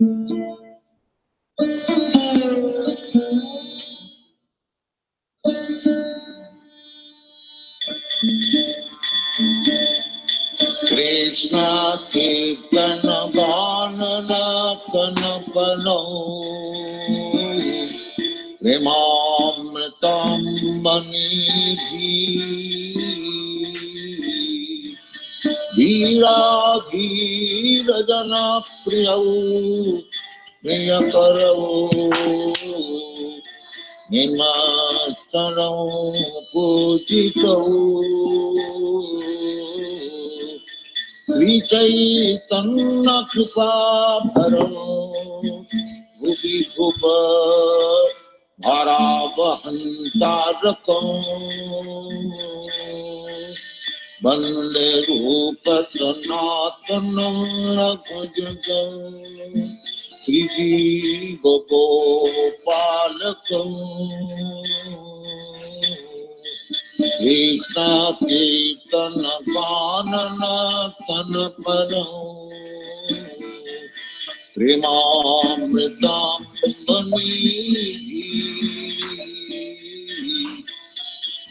Krishna Kirtana Ganana Kanapano Premamritam Manidhi Veera Dheera Jana Priyau Priyakarau Nimastanau Pujitau Sri Chaitanya Kripa Bharo Bhupi Bhupa Bharavahantarakam Bande Rupa Sanatanam Raghujagam Sri Gopalakam Krishna Kirtana Ganana Tanaparam Premamritam Manidhi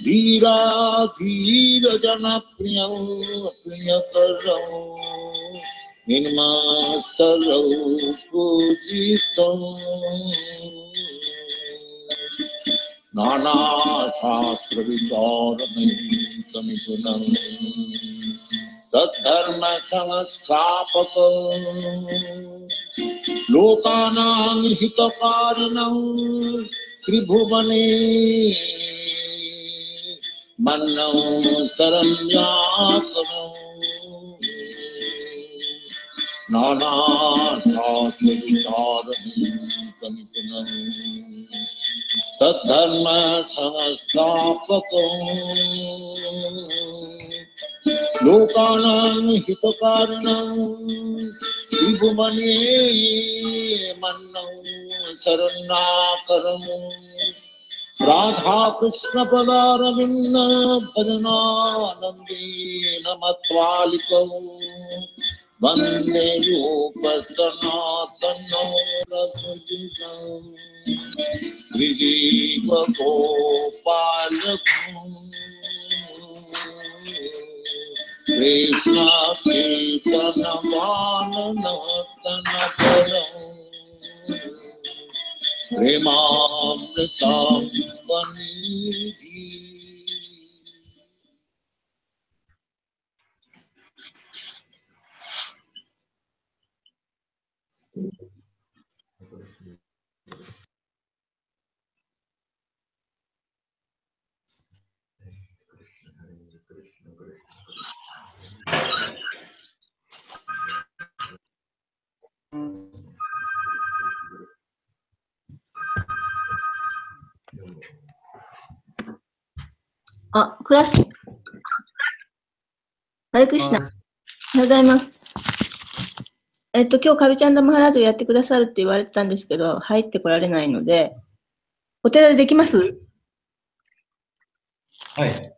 Veera Dheera Jana Priyau Priyakaram Nirmasalau Pujitam Nana Shastra Vicharanam Nipunam Saddharma Samastapakam Lokanam Hitakaranam Tribhuvane Mannam Saranyakanam Nana Shastra Vicharanam Nipunam Saddharma Samastapakam Lokanam Hitakaranam Tribhuvane Mannam Saranakaram Radha Krishna Padaravinda Bhajananandi Namatvalikam Vande Rupa Sanatana Raghujagam Vijiva Gopalakam Krishna Kirtana Ganana Tanaparam Premamritam Manidhiあ、クラス。ハレクリシナ。おはようございます。今日、カビチャンダマハラージがやってくださるって言われてたんですけど、入ってこられないので、お寺でできます？はい。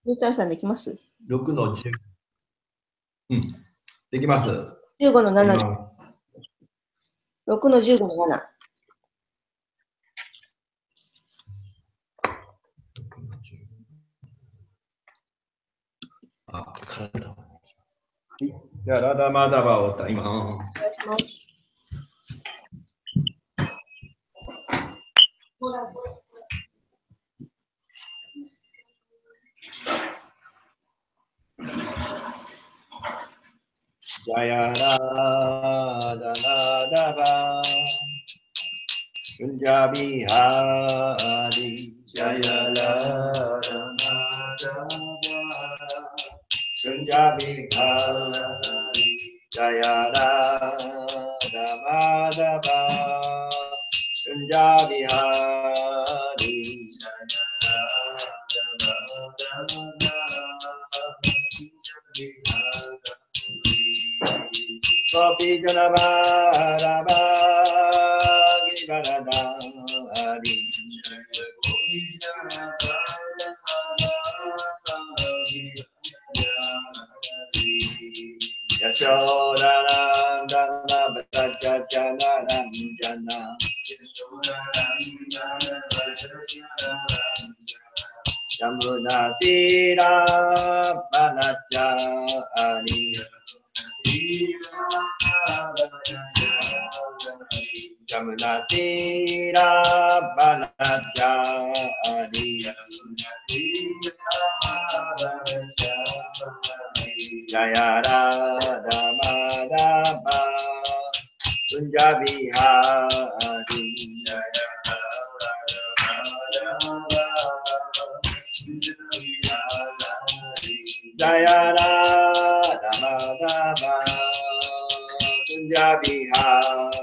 ルーターさんできます？ 6の10。うん。できます。15の7。6の15の7。あ、体は。じゃあ、ラダマダバを歌います。お願いします。ジャヤラダラダバプンジャビハリジャヤラダラダバPunjabi Hari Jaya Madhava Punjabi Hari Jaya Gopi Janavara Givarada Hari Gopi Janavara Yasha Tira Banachari Jamuna Tira Banachari Jaya Radha Madhava Kunja Bihari Jaya Radha Madhava Kunja Bihari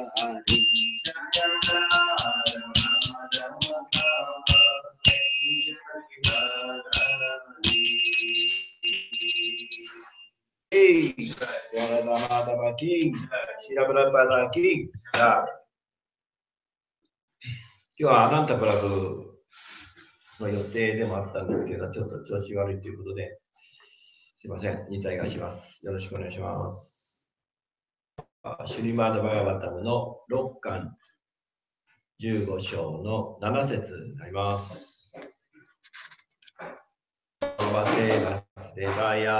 Hey, Radha Madhava King, Shira Prabhupada King. 今日はアナンタプラブの予定でもあったんですけど、ちょっと調子悪いということで、すいません、引退がします。よろしくお願いします。シュリマード・バガバタムの6巻15章の7節になります。バテバスデバヤ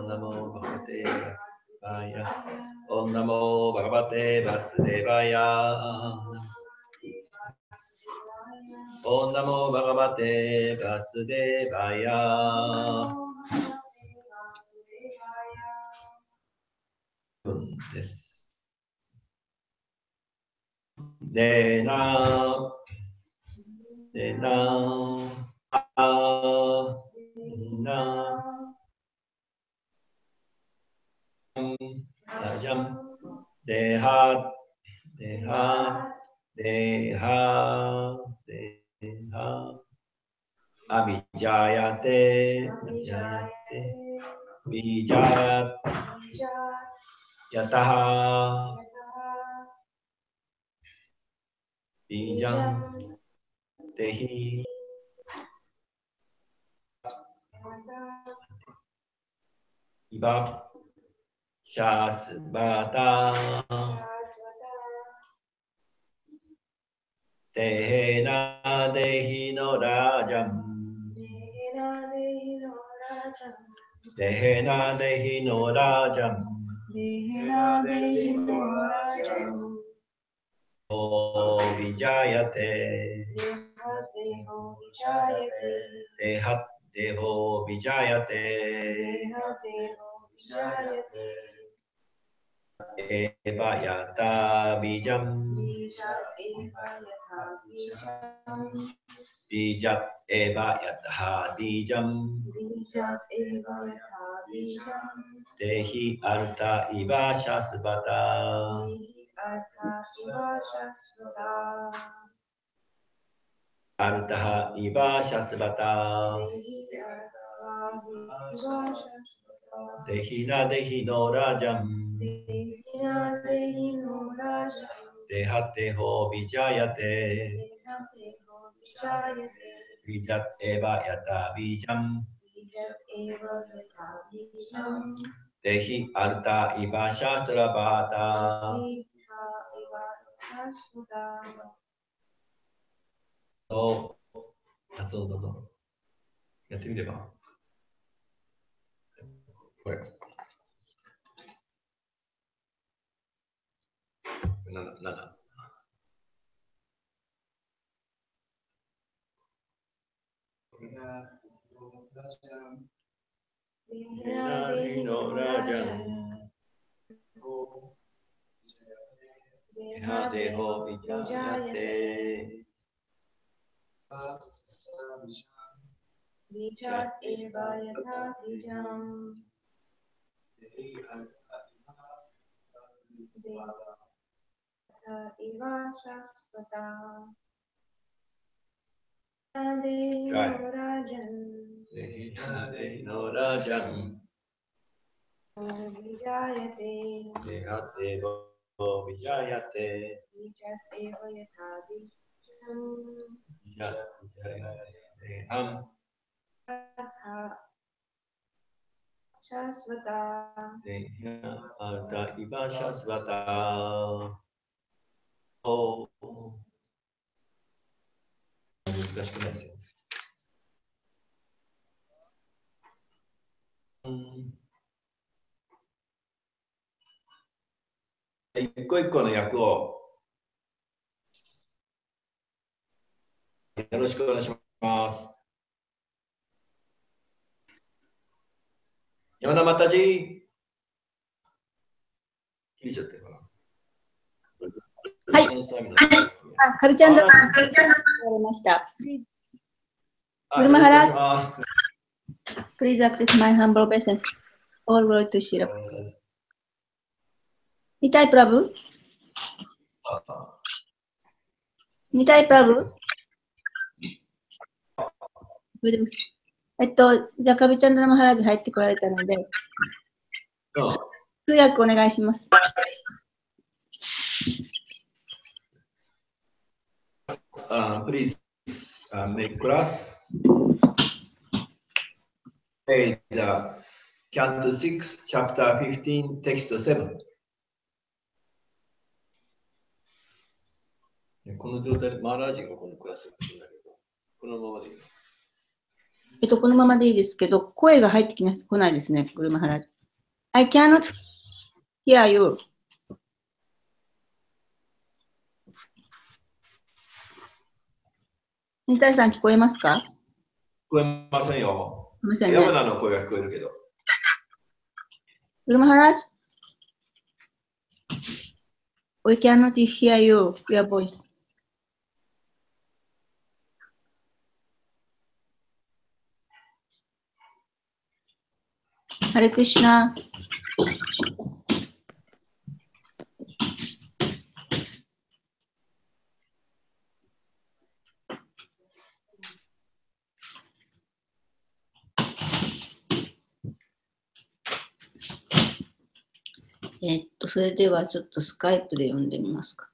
ナモバテバスバヤオンナモバガバテバスデバヤオンナモバガバテバスデバヤです。でなでなあなラジャンデハデハデハデハアビジャヤテビジャヤタハビジャンテヒイバシャスバタテヘナデヒノラジャンテヘナデヒノラジャンオビジャヤテテハテホビジャヤテエバヤタビジャンビジャエバヤタビジャンテヒアルタイバシャスバタアルタハイバシャスバタデヒナデヒノラジャンデハテホビジャヤテビジャエバヤタビジャンデヒアルタイバシャスラバタと発音どうぞやってみればこれ7ラジャンハデホビジャヤテビジャエバヤタビジャンイバシャスパタデノラジャンデノラジャンビジャヤテデハテボビジャヤテビジャエバヤタビジャンビジャヤテハンシャスワタデハアルタイバシャスワタお難しくないですよ。一個一個の役をよろしくお願いします。山田またじ。切れちゃったかな。はい。あ、カビちゃんだ。カビちゃんだ。わりました。グルマハラージ。Please accept my humble obeisance. All glory to Shira. 見たいプラブ？見たいプラブ？じゃあ、カビちゃんのマハラージ入ってこられたので、通訳お願いします。Please make class. Page Canto 6, Chapter 15, Text 7. この状態でマーラージがこのクラスをするんだけど、このままでいいの？このままでいいですけど、声が入ってこないですね、グルマハラージ。I cannot hear you. ニタイさん聞こえますか？聞こえませんよ。すみませんね。山田の声が聞こえるけど。グルマハラージ We cannot hear you, your voice. ハレクシナ。それではちょっとスカイプで読んでみますか。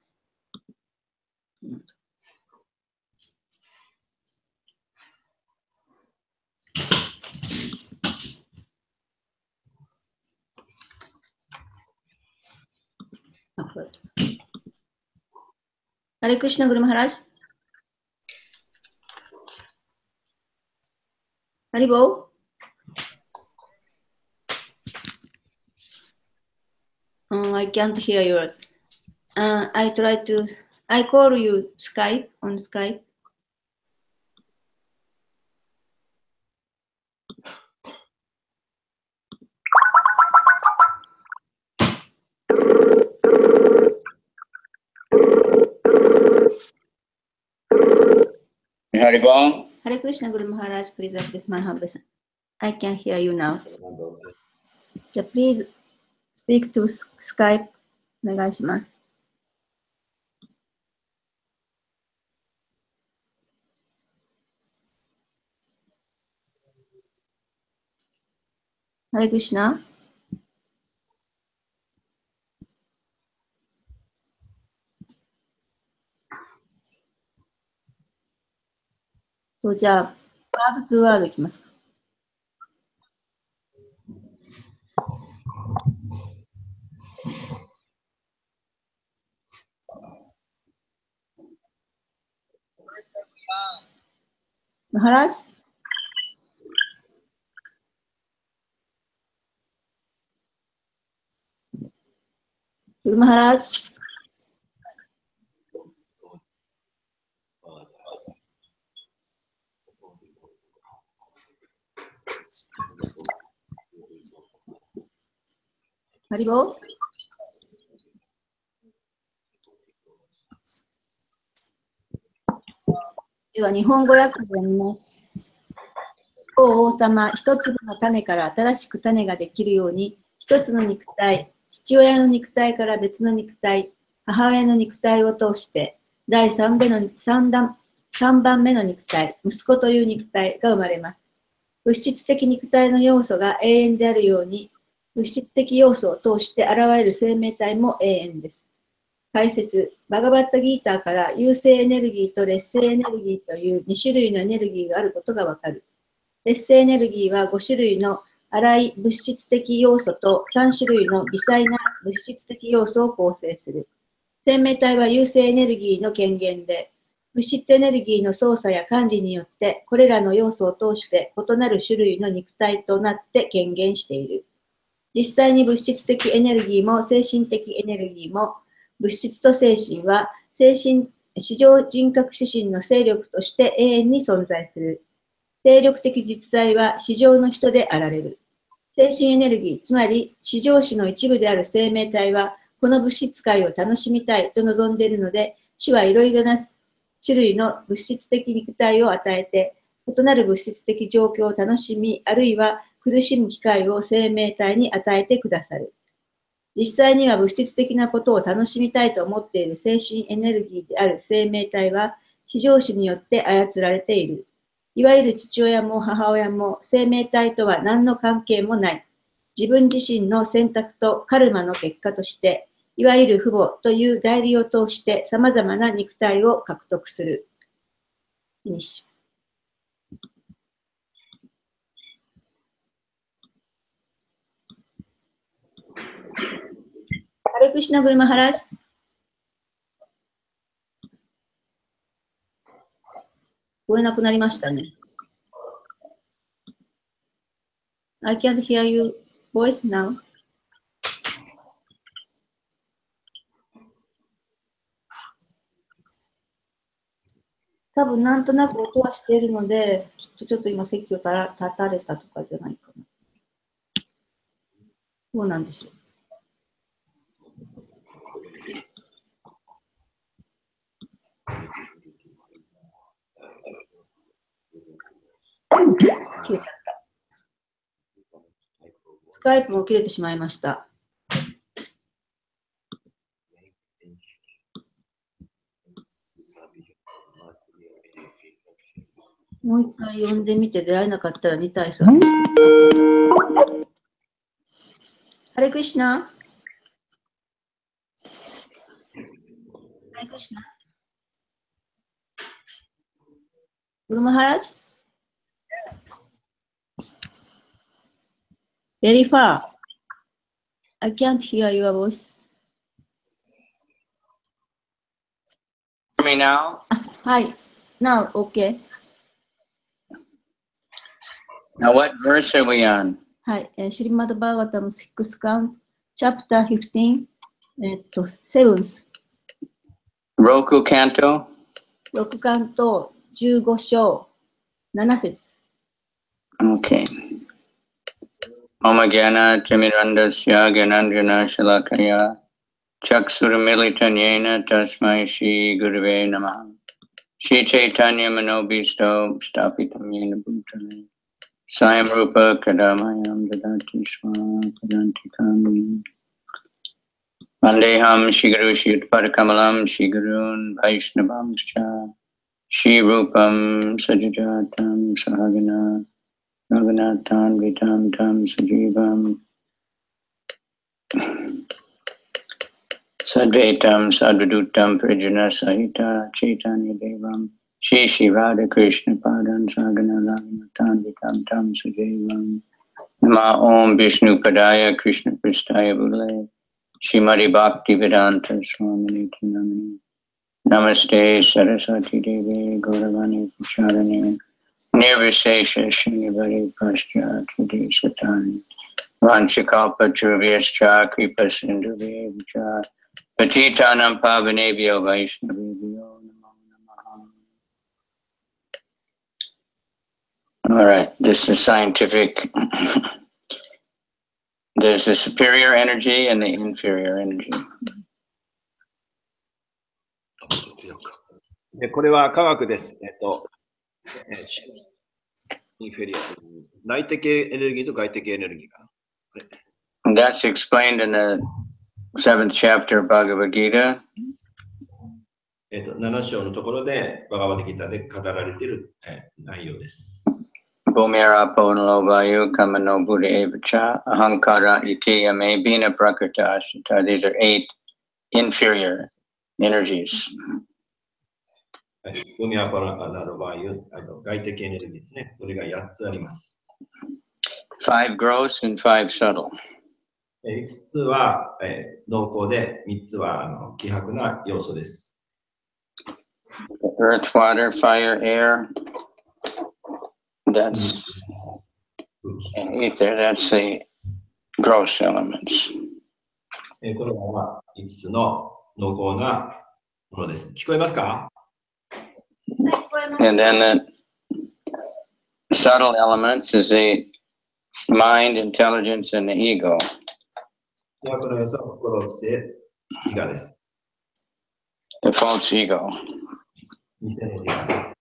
ハレクシナグルマハラージ。ハリボー。I can't hear you. I call you Skype on Skype. Haribol. Hare Krishna Guru Maharaj, please accept my humble. I can hear you now. So please speak to Skype. お願いします。ハレクシナ。じゃあ、ワード2ワードいきますか。マハラージ。マハラージ。ハリボー。では、日本語訳を読みます。お王様、一粒の種から新しく種ができるように、一つの肉体、父親の肉体から別の肉体、母親の肉体を通して、第3番目の肉体、息子という肉体が生まれます。物質的肉体の要素が永遠であるように、物質的要素を通して現れる生命体も永遠です。解説、バガバッタギーターから有性エネルギーと劣性エネルギーという2種類のエネルギーがあることがわかる。劣性エネルギーは5種類の粗い物質的要素と3種類の微細な物質的要素を構成する。生命体は有性エネルギーの権限で、物質エネルギーの操作や管理によって、これらの要素を通して異なる種類の肉体となって権限している。実際に物質的エネルギーも精神的エネルギーも、物質と精神は市場人格主神の勢力として永遠に存在する。勢力的実在は市場の人であられる。精神エネルギー、つまり市場種の一部である生命体は、この物質界を楽しみたいと望んでいるので、主はいろいろな種類の物質的肉体を与えて、異なる物質的状況を楽しみ、あるいは苦しむ機会を生命体に与えてくださる。実際には物質的なことを楽しみたいと思っている精神エネルギーである生命体は、至上主によって操られている。いわゆる父親も母親も生命体とは何の関係もない。自分自身の選択とカルマの結果として、いわゆる父母という代理を通して様々な肉体を獲得する。ハレクシナ・グルマハラジ。聞こえなくなりましたね。I can't hear your voice now. 多分なんとなく音はしているので、きっとちょっと今席を立たれたとかじゃないかな。そうなんですよ。切れちゃった。スカイプも切れてしまいました。もう一回呼んでみて出会えなかったら2対3にして。ハレクリシナ。ハレクリシナ。グルマハラジ。Very far. I can't hear your voice. Hear me now? Hi. Now, okay. Now, what verse are we on? はい。シュリマドバーガタム6巻、Chapter 15、7th。Roku Canto? 6巻と15章、7節。Okay. Omagana Timirandasya Gananjana Shalakaya Chaksuramilitanyena Tasmai Shri Gurave Namaha Shri Chaitanya Manobhisto Stapitam Yena Bhutale Sayam Rupa Kadamayam Dadati Swa Padantikam Vandeham Shri Guru Shri Utpadakamalam Shri Gurun Vaishnavamscha Shri Rupam Sajajatam Sahagana Raghunathan Vitam Tam Sajivam Sadvaitam Sadvadutam Prijana Sahita Chaitanya Devam Shri Shri Radha Krishna Padan Sagana Raghunathan Vitam Tam Sajivam Nama Om Vishnu Padaya Krishna Pristaya Bhule Shrimati Bhakti Vedanta Swami Namani Namaste Saraswati Devi Gauravani Pracharane Nirvisesha Srinivadi Paschati Satani Vanchikalpa Churvyascha Kripa Sindhuvya Patitanam Pavanebhyo Vaishnavibhyo Namo Namaha. All right, this is scientific. There's the superior energy and the inferior energy. でこれは科学です。インフェリア。内的エネルギーと外的エネルギーかな。That's explained in the 7th chapter of Bhagavad Gita. 7章のところで、バガバディギターで語られている内容です。Bhumira Ponalo Vayu Kamano Buddha Evacha Ahankara Iti Yame Bina Prakrita Ashita. These are 8 inferior energies. 海はパラの場合、外的エネルギーですね。それが8つあります。5 gross and 5 subtle. 5つは濃厚で、3つは希薄な要素です。Earth, water, fire, air. That's and ether. That's the gross elements. これは5つの濃厚なものです。聞こえますか？ And then the subtle elements is the mind, intelligence, and the ego. ではこの4つは心、知性、自我です。The false ego. 偽の自我です。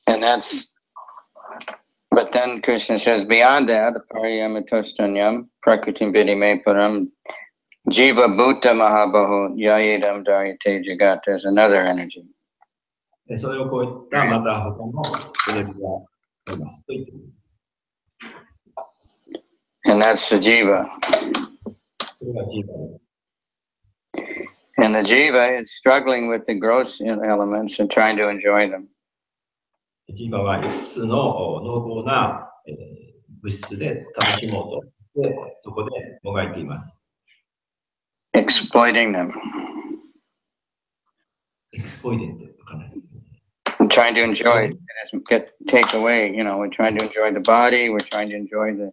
And that's, but then Krishna says, beyond that, paryamatostanyam, prakritim vidime param, jiva bhuta mahabahu, yayedam dayate jagat. There's another energy. それをこういったまた他のエネルギーがありますと言っています。And that's the jiva. これがジーバです。And the jiva is struggling with the gross elements and trying to enjoy them. ジーバは5つの濃厚な物質で楽しもうとして、そこでもがいています。Exploiting them. Exploiting ってわかんないです。I'm trying to enjoy it. Take away, we're trying to enjoy the body, we're trying to enjoy the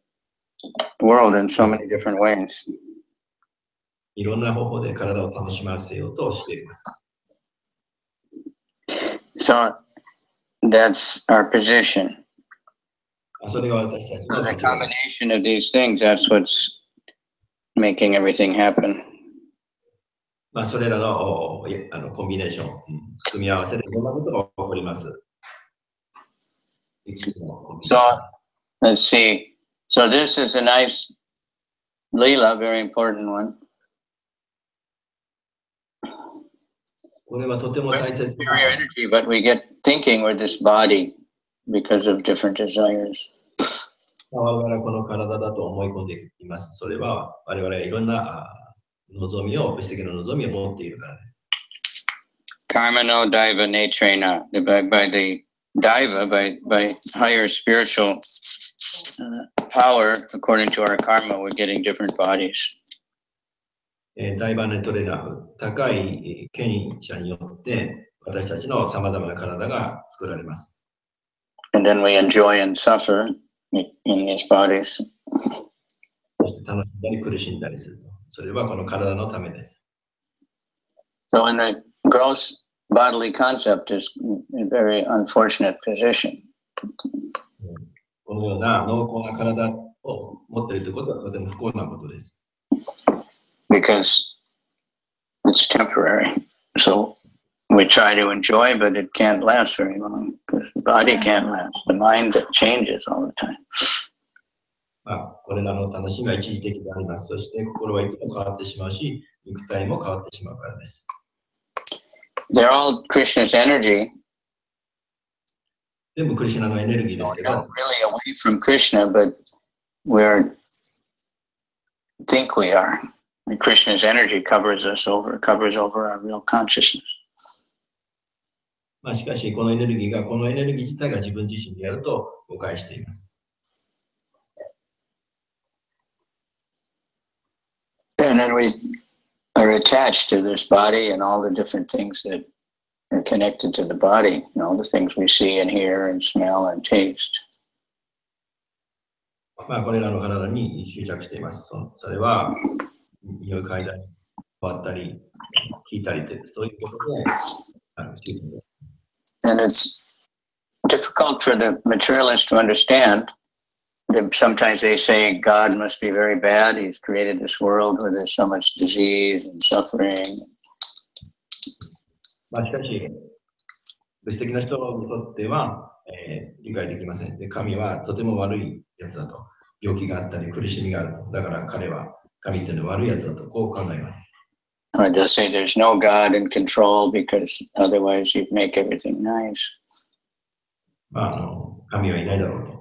world in so many different ways. いろんな方法で体を楽しませようとしています。So that's our position. それが私たちの The 立場です。 combination of these things, that's what's making everything happen. それらのコンビネーション、組み合わせでいろんなことが起こります。So let's see. So this is a nice lila, very important one. これはとても大切 Superior な energy, but we get thinking with this body because of different desires. 我々はこの体だと思い込んでいます。それは我々はいろんな望みを、物質的な望みを持っているからです。Karma no daiva netrena. By the daiva, by higher spiritual power, according to our karma, we're getting different bodies. ダイバネトレナフ、高い権威者によって私たちのさまざまな体が作られます。And then we enjoy and suffer in these bodies. そして楽しんだり苦しんだりする。それはこの体のためです。So in the gross bodily concept is a very unfortunate position. このような濃厚な体を持っているということはとても不幸なことです。Because it's temporary. So we try to enjoy, but it can't last very long. Because the body can't last. The mind that changes all the time. これらの楽しみは一時的であります。そして心はいつも変わってしまうし、肉体も変わってしまうからです。They're all Krishna's energy. 全部クリシュナのエネルギーです We're け not ど、 really away from Krishna, but we think we are. And Krishna's energy covers over our real consciousness. しかしこのエネルギー自体が自分自身であると誤解しています。And then we are attached to this body and all the different things that are connected to the body, the things we see and hear and smell and taste. これらの体に執着しています。それは匂い嗅いだり、触ったり、聞いたりって、そういうことで、And it's difficult for the materialist to understand. Sometimes they say God must be very bad. He's created this world where there's so much disease and suffering. しかし、物質的な人にとっては、理解できません。で、神はとても悪いやつだと。病気があったり、苦しみがあると。だから彼は神というのは悪いやつだと、こう考えます。Or they'll say there's no God in control because otherwise you'd make everything nice. 神はいないだろうと。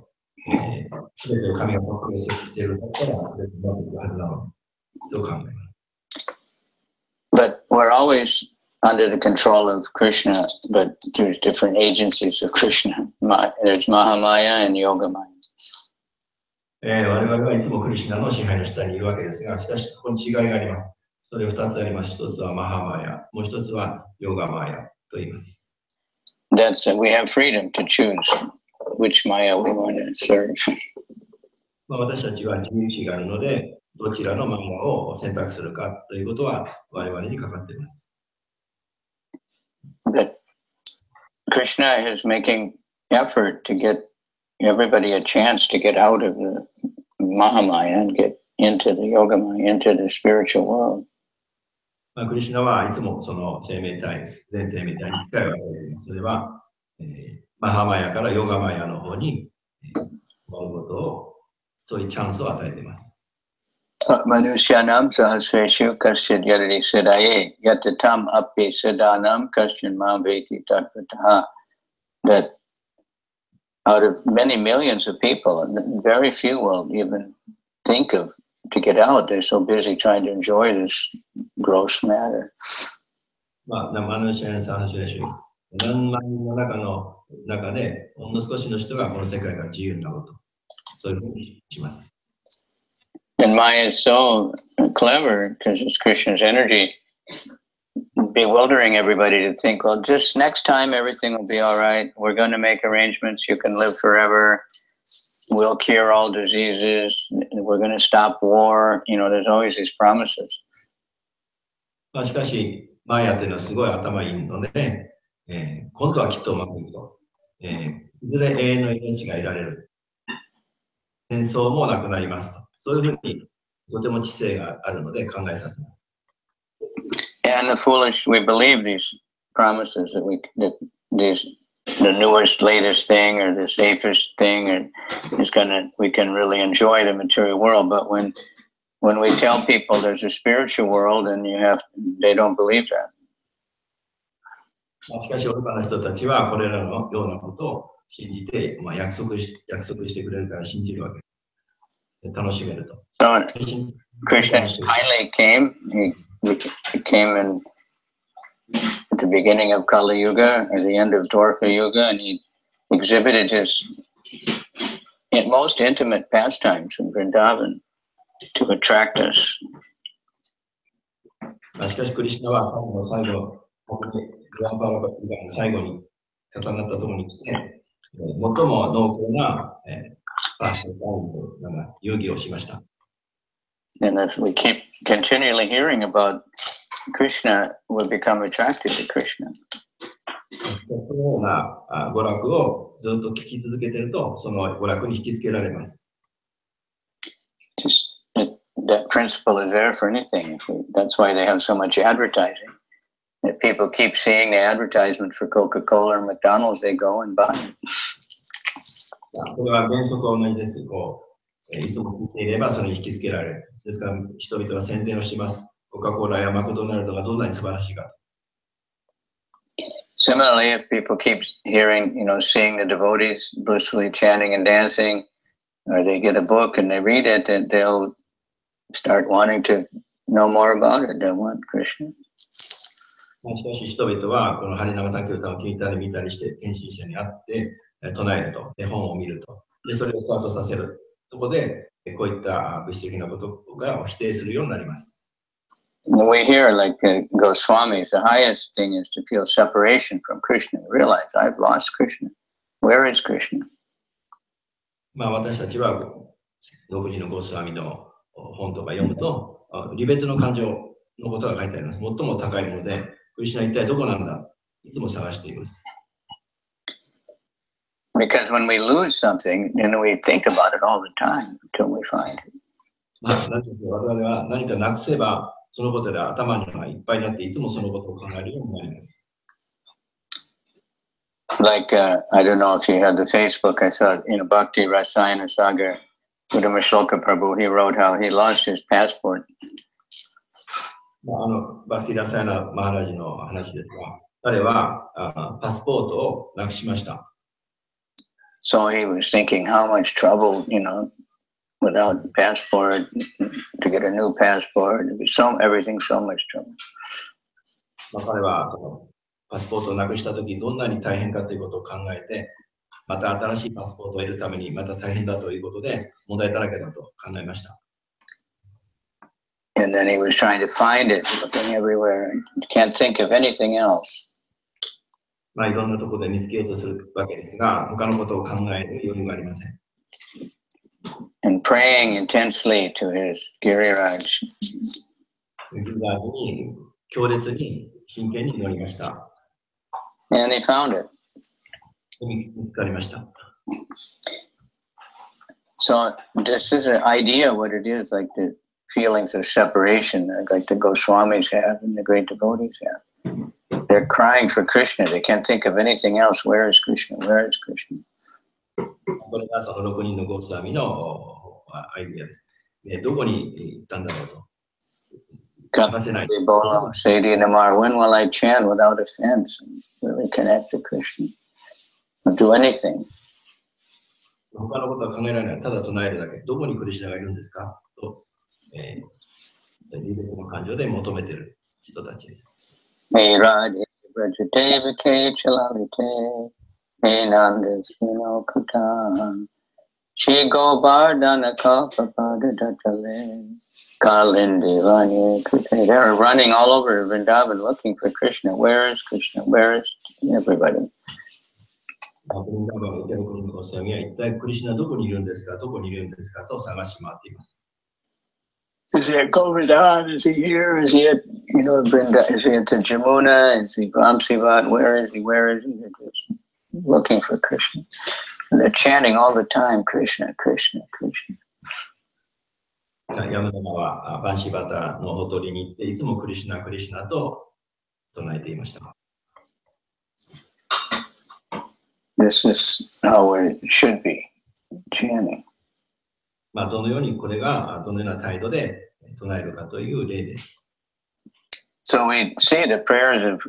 全てを神がコントロールしているんだったら、全てうまくいくはずなのと考えます。But we're always under the control of Krishna, but through different agencies of Krishna. There's Mahamaya and Yogamaya. 我々はいつもクリシュナの支配の下にいるわけですが、しかしそこに違いがあります。それ2つあります。1つはマハマヤ、もう1つはヨガマヤと言います。That's it. We have freedom to choose which Maya we want to serve. 私たちは自由意志があるので、どちらのマヤを選択するかということは我々にかかっています。But Krishna is making effort to get everybody a chance to get out of the Mahamaya and get into the Yogamaya, into the spiritual world. クリシュナはいつもその生命体、全生命体に機会を与えています。それは、マハマヤからヨガマヤの方に回ることを、そういうチャンスを与えています。Manusyanam sahasreshu kasyad yadadi siddhaye yatatam api siddhanam kasyad mam veti tatvataha. That out of many millions of people, very few will even think of to get out. They're so busy trying to enjoy this gross matter. マヌシャンサハシュレシュ、何万人の中で、ほんの少しの人がこの世界が自由になろうと、そういうふうにします。And Maya is so clever because it's Krishna's energy, bewildering everybody to think, well, just next time everything will be all right. We're going to make arrangements. You can live forever. We'll cure all diseases. We're going to stop war. You know, there's always these promises. しかし、マヤというのはすごい頭いいので、今度はきっとうまくいくと。いずれ永遠の命が得られる。戦争もなくなりますと。そういうふうにとても知性があるので考えさせます。And the foolish, we believe these promises that the newest, latest thing or the safest thing we can really enjoy the material world. But when we tell people there's a spiritual world and they don't believe that. しかし、愚かな人たちはこれらのようなことを信じて、約束してくれるから信じるわけ。楽しめると。So Krishna finally came. He came at the beginning of Kali Yuga or the end of Dwarka Yuga, and he exhibited his most intimate pastimes in Vrindavan to attract us. しかし、クリシュナは彼の最後に重なったところに来て、最も濃厚な遊戯をしました。And if we keep continually hearing about Krishna, we'll become attracted to Krishna. そのような娯楽をずっと聞き続けていると、その娯楽に引きつけられます。That principle is there for anything. That's why they have so much advertising. If people keep seeing the advertisement for Coca-Cola or McDonald's, they go and buy it. これは原則は同じです。いつも聞いていればそれに引きつけられる。ですから人々は宣伝をします。コカ・コーラやマクドナルドがどんなに素晴らしいか。Similarly, if people keep hearing, seeing the devotees blissfully chanting and dancing, or they get a book and they read it, then they'll start wanting to know more about it. They want Krishna. しかし人々はこのハリナマサンキルタンを聞いたり見たりして天心者に会って唱えると、絵本を見ると、でそれをスタートさせる。そこでこういった物質的なことから否定するようになります。We hear like Goswamis, the highest thing is to feel separation from Krishna. Realize I've lost Krishna. Where is Krishna? 私たちは独自のゴスワミの本とか読むと、離別の感情のことが書いてあります。最も高いもので、クリシュナ一体どこなんだ、いつも探しています。Because when we lose something, we think about it all the time until we find it. 我々は何かなくせば、そのことで頭がいっぱいになって、いつもそのことを考えるようになります。Like, I don't know if you had the Facebook, I saw, Bhakti Rasayana Sagar, Uddhama Shloka Prabhu, he wrote how he lost his passport. バクティラサヤナ・マハラジの話ですが、彼はパスポートをなくしました。So he was thinking how much trouble, without passport, to get a new passport, everything so much trouble. 彼はそのパスポートをなくしたときどんなに大変かということを考えて、また新しいパスポートを得るためにまた大変だということで問題だらけだと考えました。And then he was trying to find it, looking everywhere, and can't think of anything else. まあ、いろんなところで見つけようとするわけですが、他のことを考える余裕がありません。And praying intensely to his Giriraj. ギリラージに強烈に真剣に祈りました。And he found it. 見つかりました。So this is an idea of what it is, like the feelings of separation, like the Goswamis have and the great devotees have. They're crying for Krishna. They can't think of anything else. Where is Krishna? Where is Krishna? これがその6人のゴスワミのアイディアです。どこに行ったんだろうと。探せない。When will I chant without offense and really connect to Krishna? Or do anything? 他のことは考えられない。ただ唱えるだけ。どこにクリシュナがいるんですかと、離別の感情で求めている人たちです。Hey Radhe Vrajadevake Chalalite Hey Nandasino Kutan Shri Govardhana Kapapada Datale Kalindi Vanye Kute. They're running all over Vrindavan looking for Krishna. Where is Krishna? Where is everybody? ブリンダバンの6人のゴスワミは一体クリシュナどこにいるんですかどこにいるんですかと探し回っています。Is he at Govardhan? Is he here? Is he at, Brinda? Is he at the Jamuna? Is he Vamsivat? Where is he? Where is he? They're just looking for Krishna. And they're chanting all the time, Krishna, Krishna, Krishna. ヤムダマはバンシバタのほとりに行っていつもクリシュナ、クリシュナと唱えていました。This is how it should be chanting. まあどのようにこれがどのような態度で唱えるかという例です。So we see the prayers of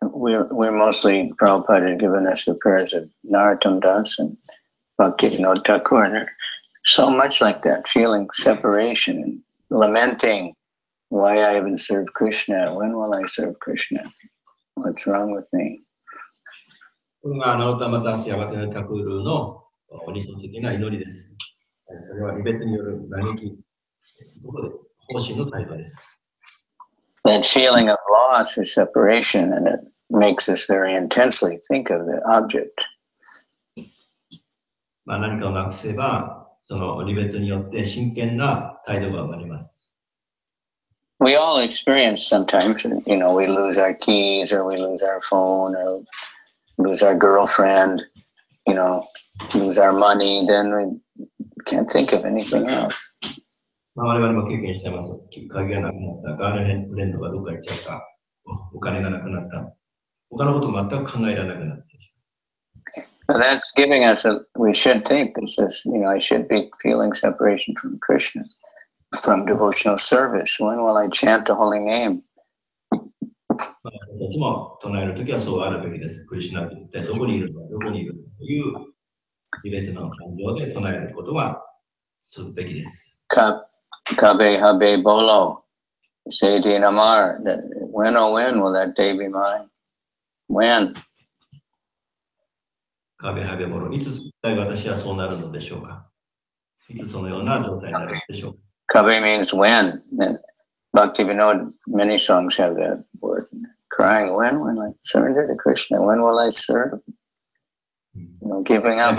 we're mostly Prabhupada had given us the prayers of Narottam Das and Bhaktivinoda Thakur, and so much like that, feeling separation and lamenting why I haven't served Krishna. When will I serve Krishna? What's wrong with me? これがナロタマダスやバクナタクールの理想的な祈りです。それは離別による嘆き、方針の態度です。That feeling of loss or separation, and it makes us very intensely think of the object. まあ何かをなくせば、その離別によって真剣な態度が生まれます。We all experience sometimes, we lose our keys or we lose our phone or lose our girlfriend, lose our money, then we can't think of anything else. 我々も経験してます。鍵がなくなった、ガールフレンドがどこか行っちゃった、お金がなくなった、他のこと全く考えられなくなって。That's giving us we should think, this is, I should be feeling separation from Krishna, from devotional service. When will I chant the holy name? 私も唱えるときはそうあるべきです。クリシュナって一体どこにいるのか、どこにいるのかという離別の感情で唱えることはするべきです。Kabe habe bolo, Seti namar. When oh when will that day be mine? When? Kabe habe bolo. いつ私はそうなるのでしょうか。いつそのような状態になるでしょうか。Kabe means when. Bhaktivinoda, many songs have that word. Crying, when I surrender to Krishna? When will I serve? Giving up.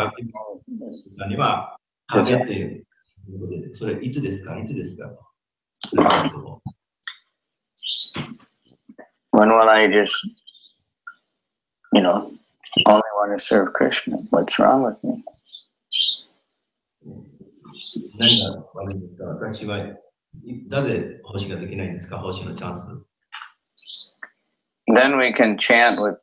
When will I just, only want to serve Krishna? What's wrong with me? Then we can chant with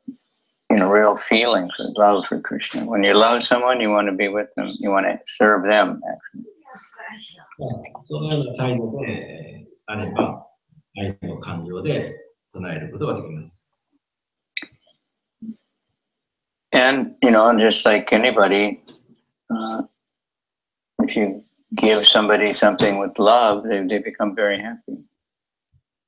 real feelings of love for Krishna. When you love someone, you want to be with them. You want to serve them, actually. And, just like anybody, if you give somebody something with love, they become very happy.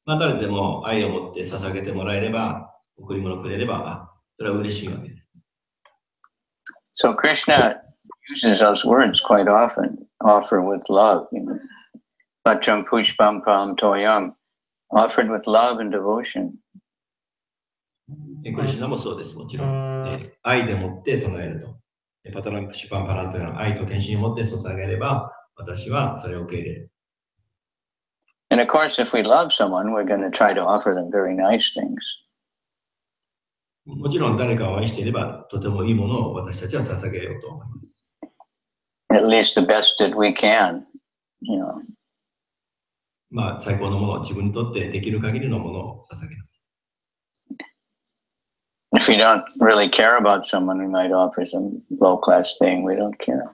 誰でも愛を持って捧げてもらえれば、贈り物くれれば、それは嬉しいわけです。So Krishna uses those words quite often, offer with love. Pacham pushpam pam toyam, offered with love and devotion. クリシュナもそうです、もちろん。愛でもって唱えると。パタランプシュパンパランというのは愛と献身を持って捧げれば、私はそれを受け入れる。And of course, if we love someone, we're going to try to offer them very nice things. もちろん誰かを愛していれば、とてもいいものを私たちは捧げようと思います。At least the best that we can, you know. まあ、最高のもの、自分にとってできる限りのものを捧げます。If we don't really care about someone, we might offer some low-class thing. We don't care.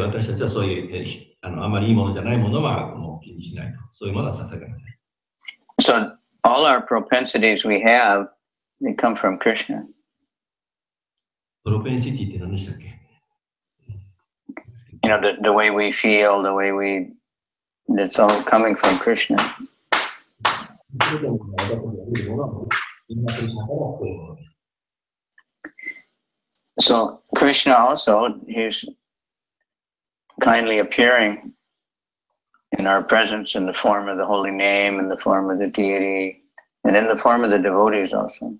私たちはそういうあまりいいものじゃないものはもう気にしないと。そういうものは捧げません。So all our propensities we have, they come from Krishna. プロペンシティって何でしたっけ？ You know, the way we feel, the way it's all coming from Krishna. So Krishna also, he's kindly appearing in our presence in the form of the holy name, in the form of the deity, and in the form of the devotees also.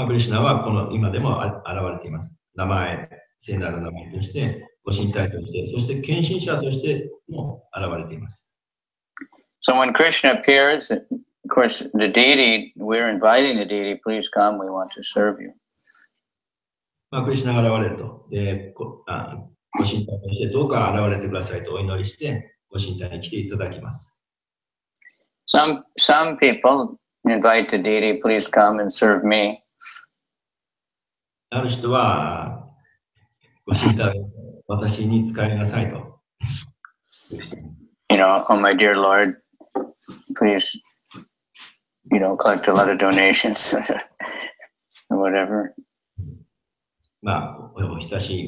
クリシュナはこの今でも現れています。名前、聖なる名前として、ご神体として、そして献身者としても現れています。So when Krishna appears, of course, the deity, we're inviting the deity, please come, we want to serve you. クリシュナが現れると。で、ご神体としてどうか現れてくださいとお祈りして、ご神体に来ていただきます。Some people invite the deity, please come and serve me. ある人は、ご神体を私に使いなさいと。You know, oh my dear Lord, please, you know, collect a lot of donations or whatever. お親し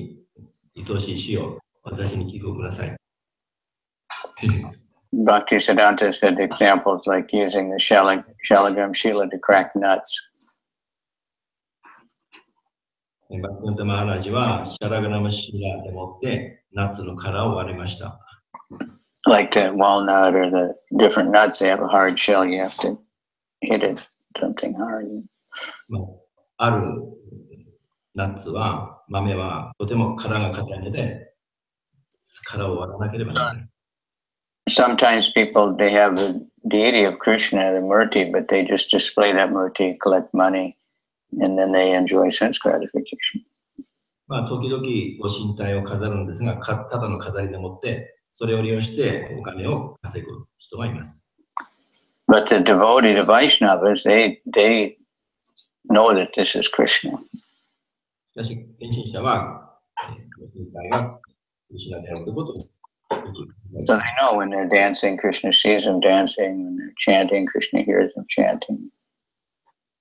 い、愛しい主よ、私に寄付をください。Bhaktisiddhanta said examples like using the Shalagram Shila to crack nuts. バクセンタマハラジはシャラグラムシーラでもってナッツの殻を割りました。Like the walnut or the different nuts, they have a hard shell. You have to hit it something hard. あるナッツは、豆はとても殻が硬いので、殻を割らなければならない。Sometimes people, they have the deity of Krishna, the Murti, but they just display that Murti, collect money, and then they enjoy sense gratification. 時々ご神体を飾るんですが、ただの飾りでもって、それを利用してお金を稼ぐ人がいます。But the devotee, the Vaishnavas, they know that this is Krishna. しかし、献身者は、ご神体がクリシュナであるということを So they know when they're dancing, Krishna sees them dancing. When they're chanting, Krishna hears them chanting.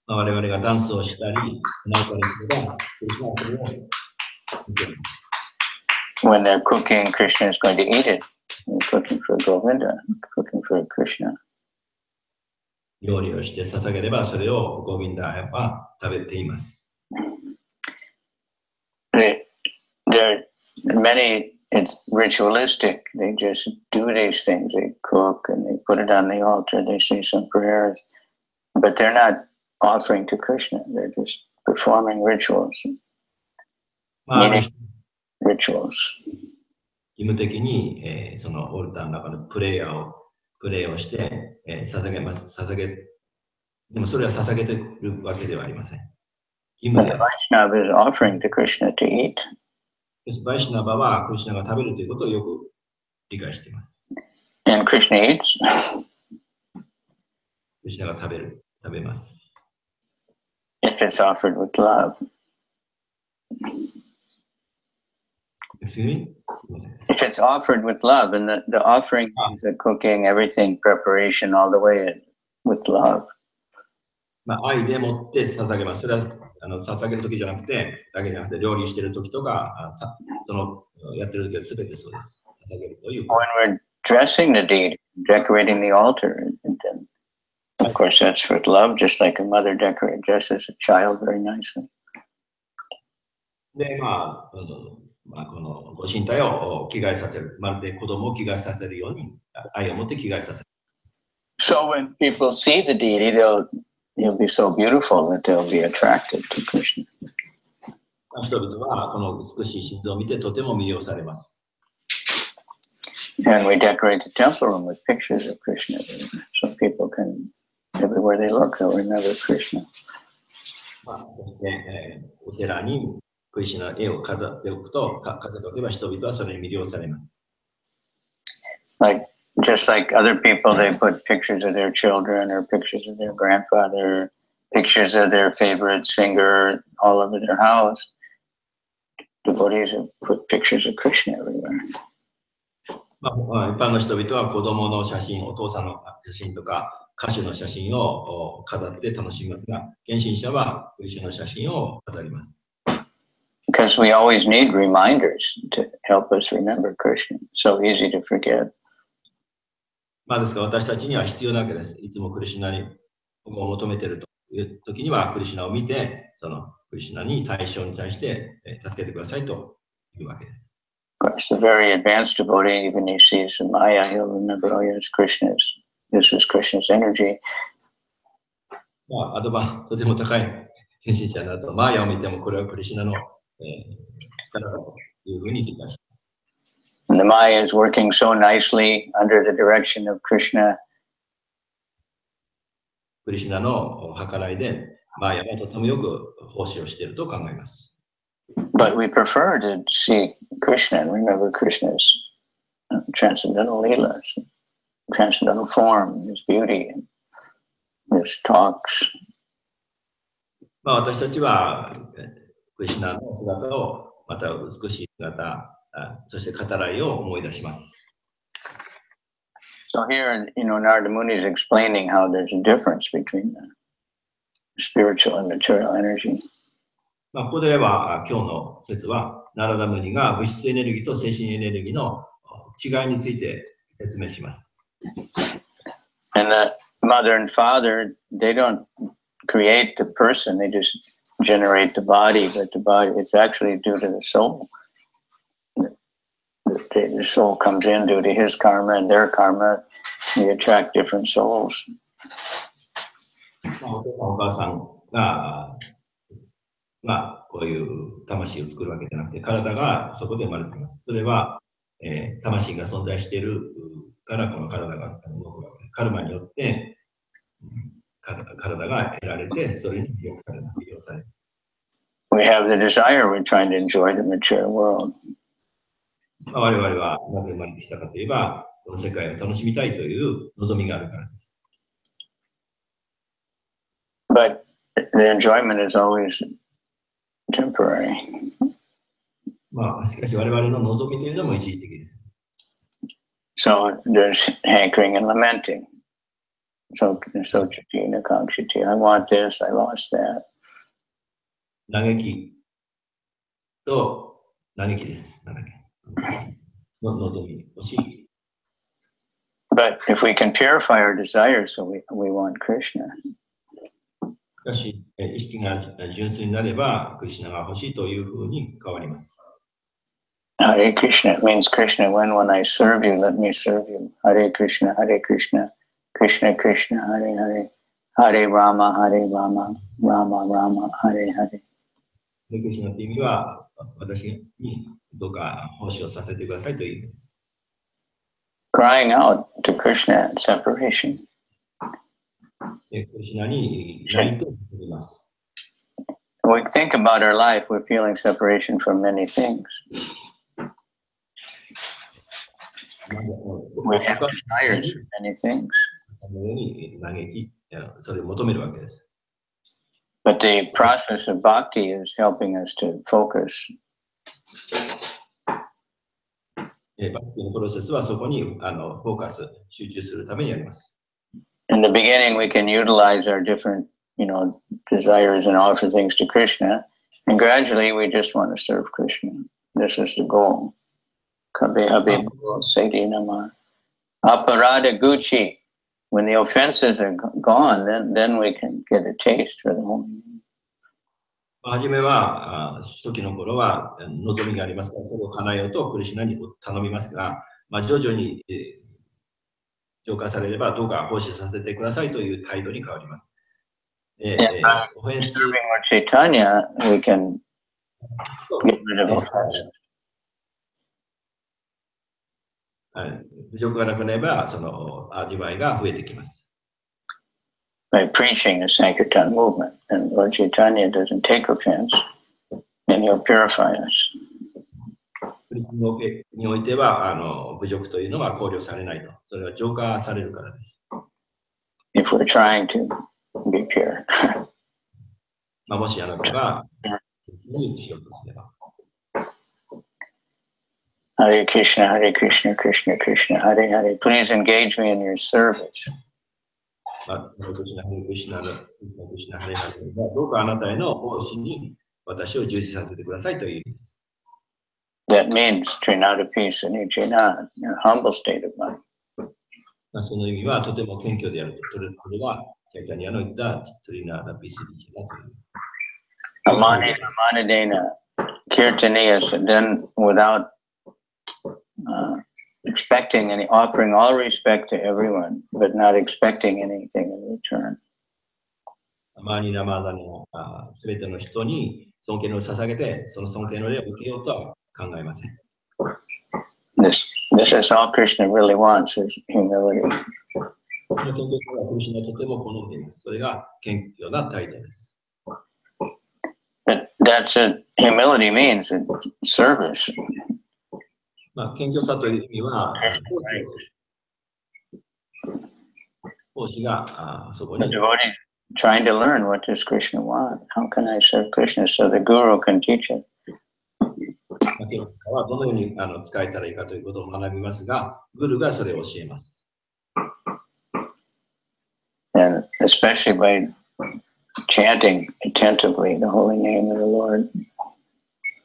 我々がダンスをしたり、何かにすれば、クリシュナはそれを見ています。When they're cooking, Krishna is going to eat it. They're cooking for Govinda, cooking for Krishna. 料理をして捧げれば、それをゴビンダは食べています。There are many, it's ritualistic. They just do these things. They cook and they put it on the altar. They say some prayers. But they're not offering to Krishna. They're just performing rituals. Rituals. 義務的に、そのオルターの中のプレイをして、捧げます。でもそれは捧げてるわけではありません。But the Vaishnava is offering to Krishna to eat. バイシュナバはクリシュナが食べるということをよく理解しています。And Krishna eats. クリシュナが食べます。If it's offered with love. Excuse me? If it's offered with love, and the offering is the cooking, everything, preparation, all the way with love. 愛でもって捧げます。それは捧げるときじゃなくて、料理してるときとか、そのやってるときはすべてそうです。捧げるという。When we're dressing the deity, decorating the altar, and then, of course, that's with love, just like a mother dresses a child very nicely. で、このご身体を着替えさせる。まるで子供を着替えさせるように、愛を持って着替えさせる。So when people see the deity, he'll be so beautiful that they'll be attracted to Krishna. 人々はこの美しい心臓を見てとても魅了されます。And we decorate the temple room with pictures of Krishna, so people can, everywhere they look, they'll remember Krishna. そして、お寺にクリシュナの絵を飾っておくと、飾っておけば人々はそれに魅了されます。Just like other people, they put pictures of their children or pictures of their grandfather, pictures of their favorite singer all over their house. Devotees have put pictures of Krishna everywhere. 一般の人々は子供の写真、お父さんの写真とか歌手の写真を飾って楽しみますが、献身者はクリシュナの写真を飾ります。Because we always need reminders to help us remember Krishna. It's so easy to forget. ですから私たちには必要なわけです。いつもクリシュナにを求めているという時にはクリシュナを見て、そのクリシュナに対象に対して助けてくださいというわけです。Of course, a very advanced devotee, even he sees the Maya, he'll remember, oh yes, this is Krishna's energy. とても高い献身者だと、マーヤを見てもこれはクリシュナの力だというふうに理解します。And the Maya is working so nicely under the direction of Krishna. クリシュナの計らいで、マーヤはとてもよく奉仕をしていると考えます。But we prefer to see Krishna and remember Krishna's transcendental leelas, transcendental form, his beauty, his talks. 私たちはクリシュナの姿を、また美しい姿、そして語らいを思い出します。So here, Narada Muni is explaining how there's a difference between the spiritual and material energy. ここでは今日の説は、ナラダムニが物質エネルギーと精神エネルギーの違いについて説明します。And the mother and father, they don't create the person, they just generate the body, but the body, it's actually due to the soul. The soul comes in due to his karma and their karma. We attract different souls. お父さんお母さんが、こういう魂を作るわけじゃなくて、体がそこで生まれています。それは、魂が存在しているから、この体が動くわけで、カルマによって、体が得られて、それに魅了される。We have the desire, we're trying to enjoy the material world. 我々はなぜ生まれてきたかといえば、この世界を楽しみたいという望みがあるからです。But the enjoyment is always temporary. しかし我々の望みというのも一時的です。So there's hankering and lamenting. So Chachina Kakshiti, I want this, I lost that. 嘆きと嘆きです。望み、欲しい。But if we can purify our desires, so we want Krishna. しかし、意識が純粋になれば、クリシュナが欲しいというふうに変わります。Hare Krishna, it means Krishna, when I serve you, let me serve you. Hare Krishna, Krishna Krishna, Hare Hare, Hare Rama, Rama Rama, Hare Hare. クリシュナという意味は、私にどうか奉仕をさせてくださいという意味です。Crying out to Krishna at separation. クリシュナに泣いております。When we think about our life, we're feeling separation from many things. We have desires for many things. それを求めるわけです。But the process of bhakti is helping us to focus. バクティのプロセスはそこにフォーカス、集中するためにあります。In the beginning, we can utilize our different, desires and offer things to Krishna. And gradually, we just want to serve Krishna. This is the goal. Kabe Sedi Nama. Aparada Gucci. When the offenses are gone, then we can get a taste for the Holy Name. 初めは、初期の頃は望みがありますから、それを叶えようとクリシュナに頼みますが、徐々に、浄化されればどうか奉仕させてくださいという態度に変わります。オフェンス Chaitanya, we can get rid of offense. 侮辱がなくなれば、その味わいが増えてきます。By preaching the Sankirtan movement, and Lord Chaitanya doesn't take offense, and he'll purify us. においては侮辱というのは考慮されないと。それは浄化されるからです。If we're trying to be pure. もしあなたがにしようとすれば。Hare Krishna, Hare Krishna, Krishna Krishna, Hare Hare. Please engage me in your service. どうかあなたへの奉仕に私を従事させてくださいという意味です。That means Trinada peace and Ujjana, a humble state of mind. その意味はとても謙虚であると。これがチャイタニアの言ったトリナーダピースリチナという。Amanadena Kirtaniyas, and then without expecting any, offering all respect to everyone, but not expecting anything in return. マニナマダのすべての人に尊敬の捧げて、その尊敬の礼を受けようとは考えません。This is all Krishna really wants, is humility. とても好んでいます。それが謙虚な態度です。But that's it. Humility means service. 謙虚さという意味は、奉仕がそこに。The devotees trying to learn what does Krishna want. How can I serve Krishna? So the guru can teach it. どのように使えたらいいかということを学びますが、グルがそれを教えます。And especially by chanting attentively the holy name of the Lord.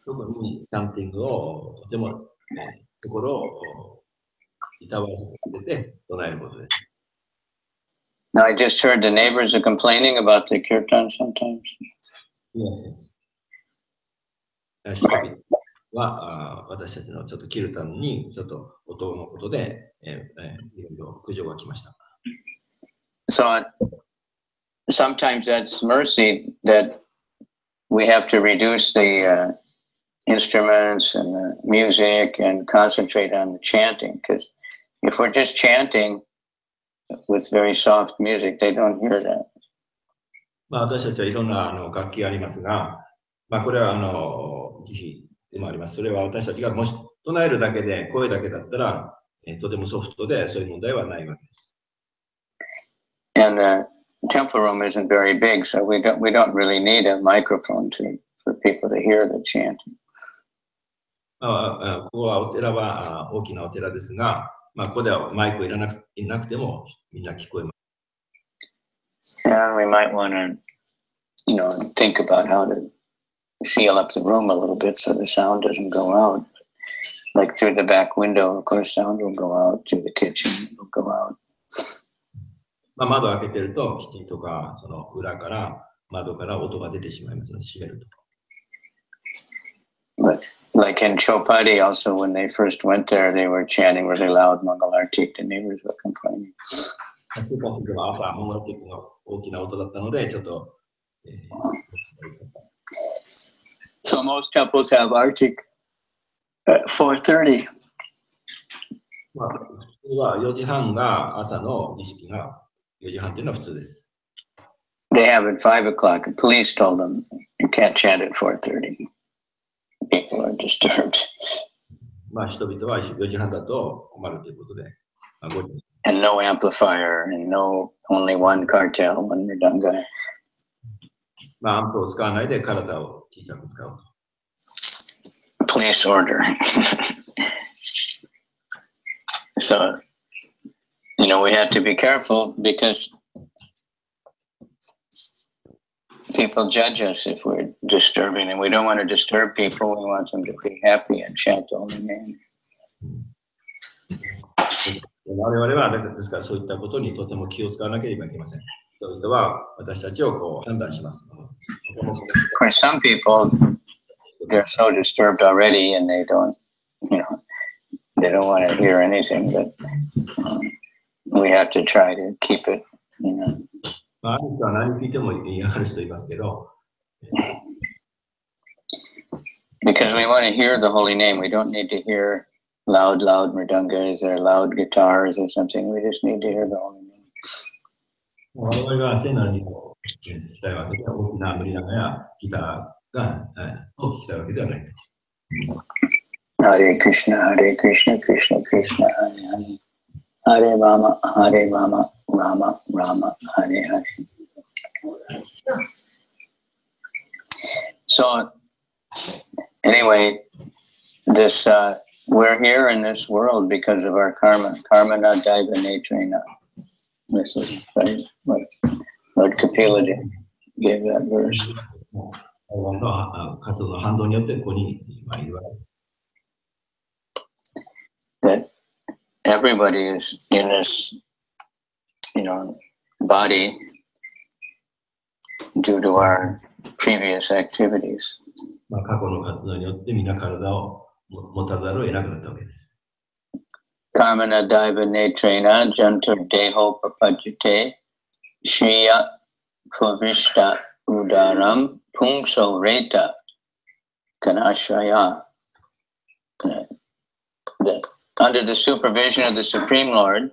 特にチャンティングをとても心をいたわりさせて唱えることです。Now I just heard the neighbors are complaining about the kirtan sometimes. Yes. 私たちのちょっとキルタンにちょっと音のことでいろいろ苦情が来ました。So sometimes that's mercy that we have to reduce the instruments and the music and concentrate on the chanting, because if we're just chanting with very soft music, they don't hear that. 私たちはいろんな楽器がありますが、これは慈悲でもあります。それは私たちがもし唱えるだけで、声だけだったら、とてもソフトでそういう問題はないわけです。And the temple room isn't very big, so we don't really need a microphone for people to hear the chanting. ここはお寺は大きなお寺ですが、ここではマイクをいなくてもみんな聞こえます。And we might want to, think about how to seal up the room a little bit so the sound doesn't go out. Like through the back window, of course, sound will go out. Through the kitchen, it will go out. 窓を開けてると、キッチンとかその裏から窓から音が出てしまいますので、閉めると。But like in Chopati, also when they first went there, they were chanting really loud Mangalartik. The neighbors were complaining. チョパティでは朝、マンガラティックの大きな音だったので、ちょっと。So most temples have Artik at 4:30. 普通は4時半が朝の儀式が4時半というのは普通です。They have at 5 o'clock. The police told them you can't chant at 4:30. People are disturbed. 人々は4時半だと困るということで。And no amplifier, and only one cartel when you're done going. アンプを使わないで体を小さく使うと。Police order. So, we have to be careful because people judge us if we're disturbing, and we don't want to disturb people. We want them to be happy and chant the holy name. 我々はですからそういったことにとても気を使わなければいけません。人々は私たちを判断します。course, some people, they're so disturbed already and they don't, you know, they don't want to hear anything, but we have to try to keep it, you know. ある人は何聞いても嫌がる人いますけど。Because we want to hear the holy name. We don't need to hear loud mridungas or loud guitars or something. We just need to hear the holy name. 我々が聖なる日を聞きたいわけでは、大きな無理ながやギターがを聞きたいわけではない。Hare Krishna, Hare Krishna, Krishna Krishna, Hare Hare. Hare Rama, Rama Rama, Hare Hare. So, anyway, this we're here in this world because of our karma. Karma na daiva netrena. This is right. Lord Kapila gave that verse. That everybody is in this, you know, body due to our previous activities. Karmana daiva netrena jantur deho papajite shriya pravishta udaram pungso reta kanashaya. Under the supervision of the Supreme Lord,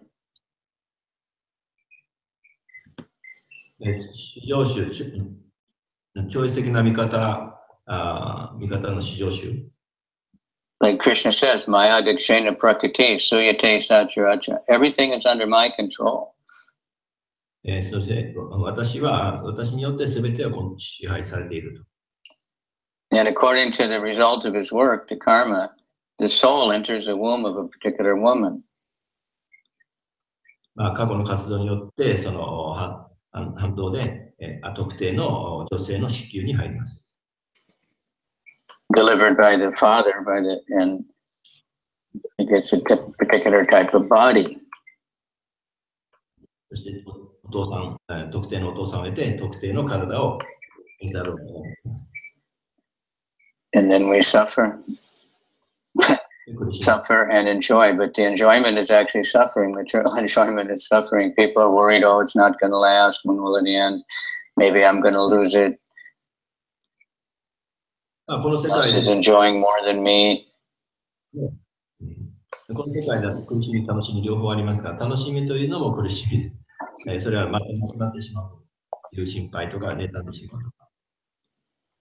like Krishna says, Maya Dakshena Prakriti, Suyate Satcharacha. Everything is under my control. And according to the result of his work, the karma, the soul enters the womb of a particular woman. Delivered by the father, and it gets a particular type of body. And then we suffer. Suffer and enjoy, but the enjoyment is actually suffering. Material enjoyment is suffering. People are worried, oh, it's not going to last. When will it end? Maybe I'm going to lose it. This is enjoying more than me.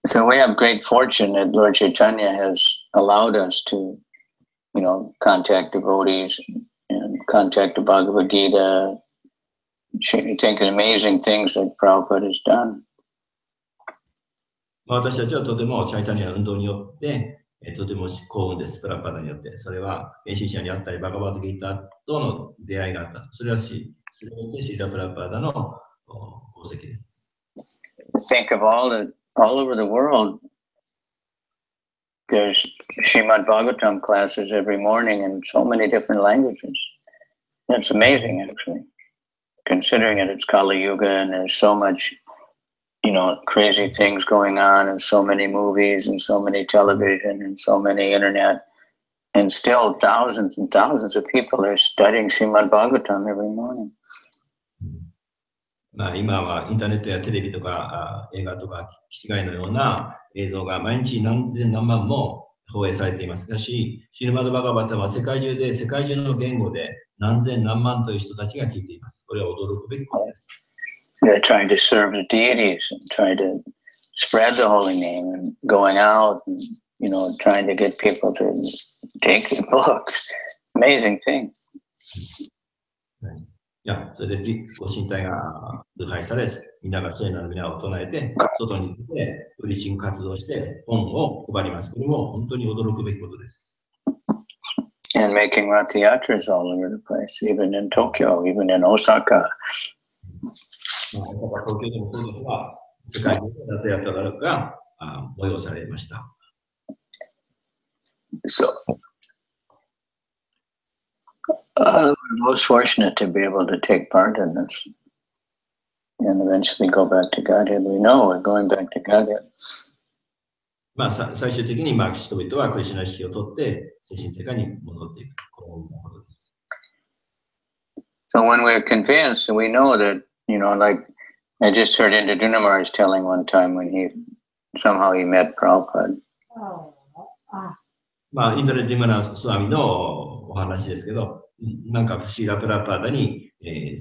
So we have great fortune that Lord Chaitanya has allowed us to, you know, contact devotees and contact the Bhagavad Gita. You think amazing things that Prabhupada has done. 私たちはとてもチャイタニアの運動によってとても幸運です。プラパダによって。それは原始者にあったり、バガバッドギータとの出会いがあった。それはそれによってシーラプラパダの功績です。Think of all over the world, there's Srimad Bhagavatam classes every morning in so many different languages. It's amazing, actually, considering that it's Kali Yuga and there's so much, you know, crazy things going on and so many movies and so many television and so many internet. And still thousands and thousands of people are studying Srimad Bhagavatam every morning. 今はインターネットやテレビとか映画とか機械のような映像が毎日何千何万も放映されています。しかし、シルマドバガバタは世界中の言語で何千何万という人たちが聞いています。これは驚くべきことです。They're trying to serve the deities and trying to spread the holy name and going out and, you know, trying to get people to take the books. Amazing thing. いや、それでご神体が崇拝され、みんなが聖なる皆を唱えて、外に出て、売り信活動して、本を配ります。これも本当に驚くべきことです。And making Rathayatras all over the place, even in Tokyo, even in Osaka. 東京でもそうですが、世界中でラテヤトラが催されました。So, we're most fortunate to be able to take part in this. and eventually go back to Godhead. We know we're going back to Godhead. まあ、最終的に、人々はクリシュナ意識を取って、精神世界に戻っていく。こういうことです。So when we're convinced, we know that, like I just heard Indra Dunamars telling one time when somehow he met Prabhupada. まあ、インドレディマナスワミのお話ですけど、なんか不思議なプラパーダに、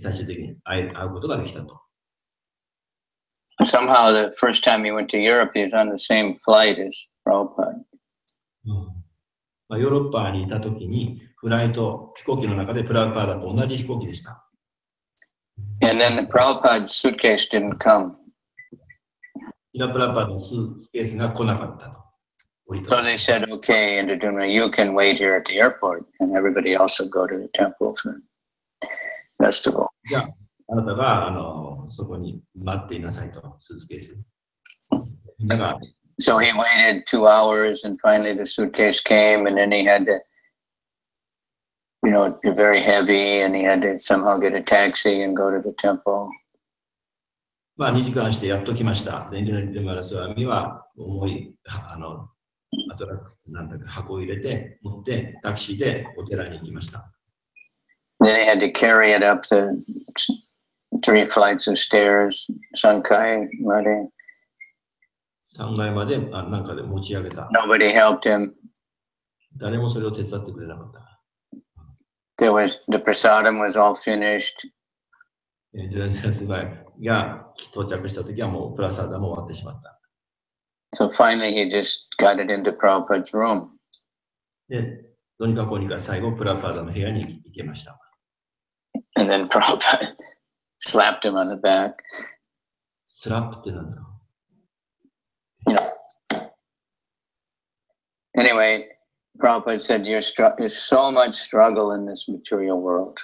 最終的に会うことができたと。Somehow the first time he went to Europe, he was on the same flight as Prabhupada. まあ、ヨーロッパにいたときに、飛行機の中でプラパーダと同じ飛行機でした。And then the Prabhupada's suitcase didn't come. プラパーダのスーツケースが来なかったと。So they said, okay, Indradumna, you can wait here at the airport, and everybody else will go to the temple for festival. じゃあ、あなたがそこに待っていなさいと、スーツケース。だから So he waited 2 hours, and finally the suitcase came, and then he had to, be very heavy, and he had to somehow get a taxi and go to the temple. まあ、2時間してやっと来ました。で、インドネシアマラスワミは重い、なんだか箱を入れて、持って、タクシーでお寺に行きました。Then he had to carry it up the 3 flights of stairs, Sankai, Mare. 3階までなんかで持ち上げた。Nobody helped him. 誰もそれを手伝ってくれなかった。The prasadam was all finished. ジュランジャースバイが到着したときはもうプラサダも終わってしまった。So finally he just got it into Prabhupada's room. で、どうにかこうにか最後プラパーダの部屋に行けました。And then Prabhupada slapped him on the back. スラップって何ですか？ Anyway, Prabhupada said, there's so much struggle in this material world.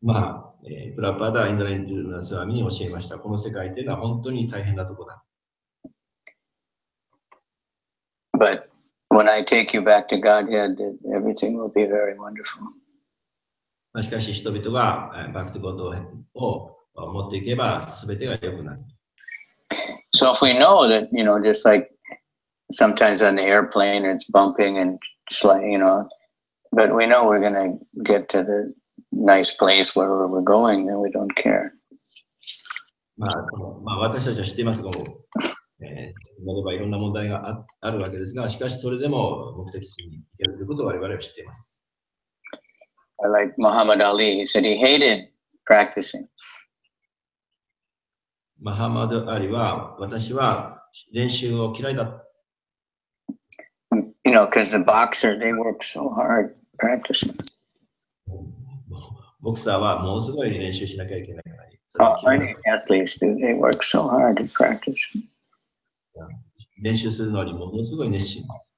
まあ、プラパーダはインドネシアスワミに教えました。この世界というのは本当に大変なところだ。But when I take you back to Godhead, everything will be very wonderful. しかし人々がバックトゥゴッドを持っていけば全てが良くなる。So if we know that, just like sometimes on the airplane it's bumping and but we know we're going to get to the nice place where we're going, then we don't care. まあ、私たちは知っていますが、例えばいろんな問題があるわけですが、しかしそれでも目的地に行けるということを我々は知っています。I like Muhammad Ali. He said he hated practicing. マハマド・アリは、私は練習を嫌いだ。Because the boxer, they work so hard practicing. ボクサーはものすごい練習しなきゃいけないから。Any athletes do. They work so hard to practice. 練習するのにものすごい熱心です。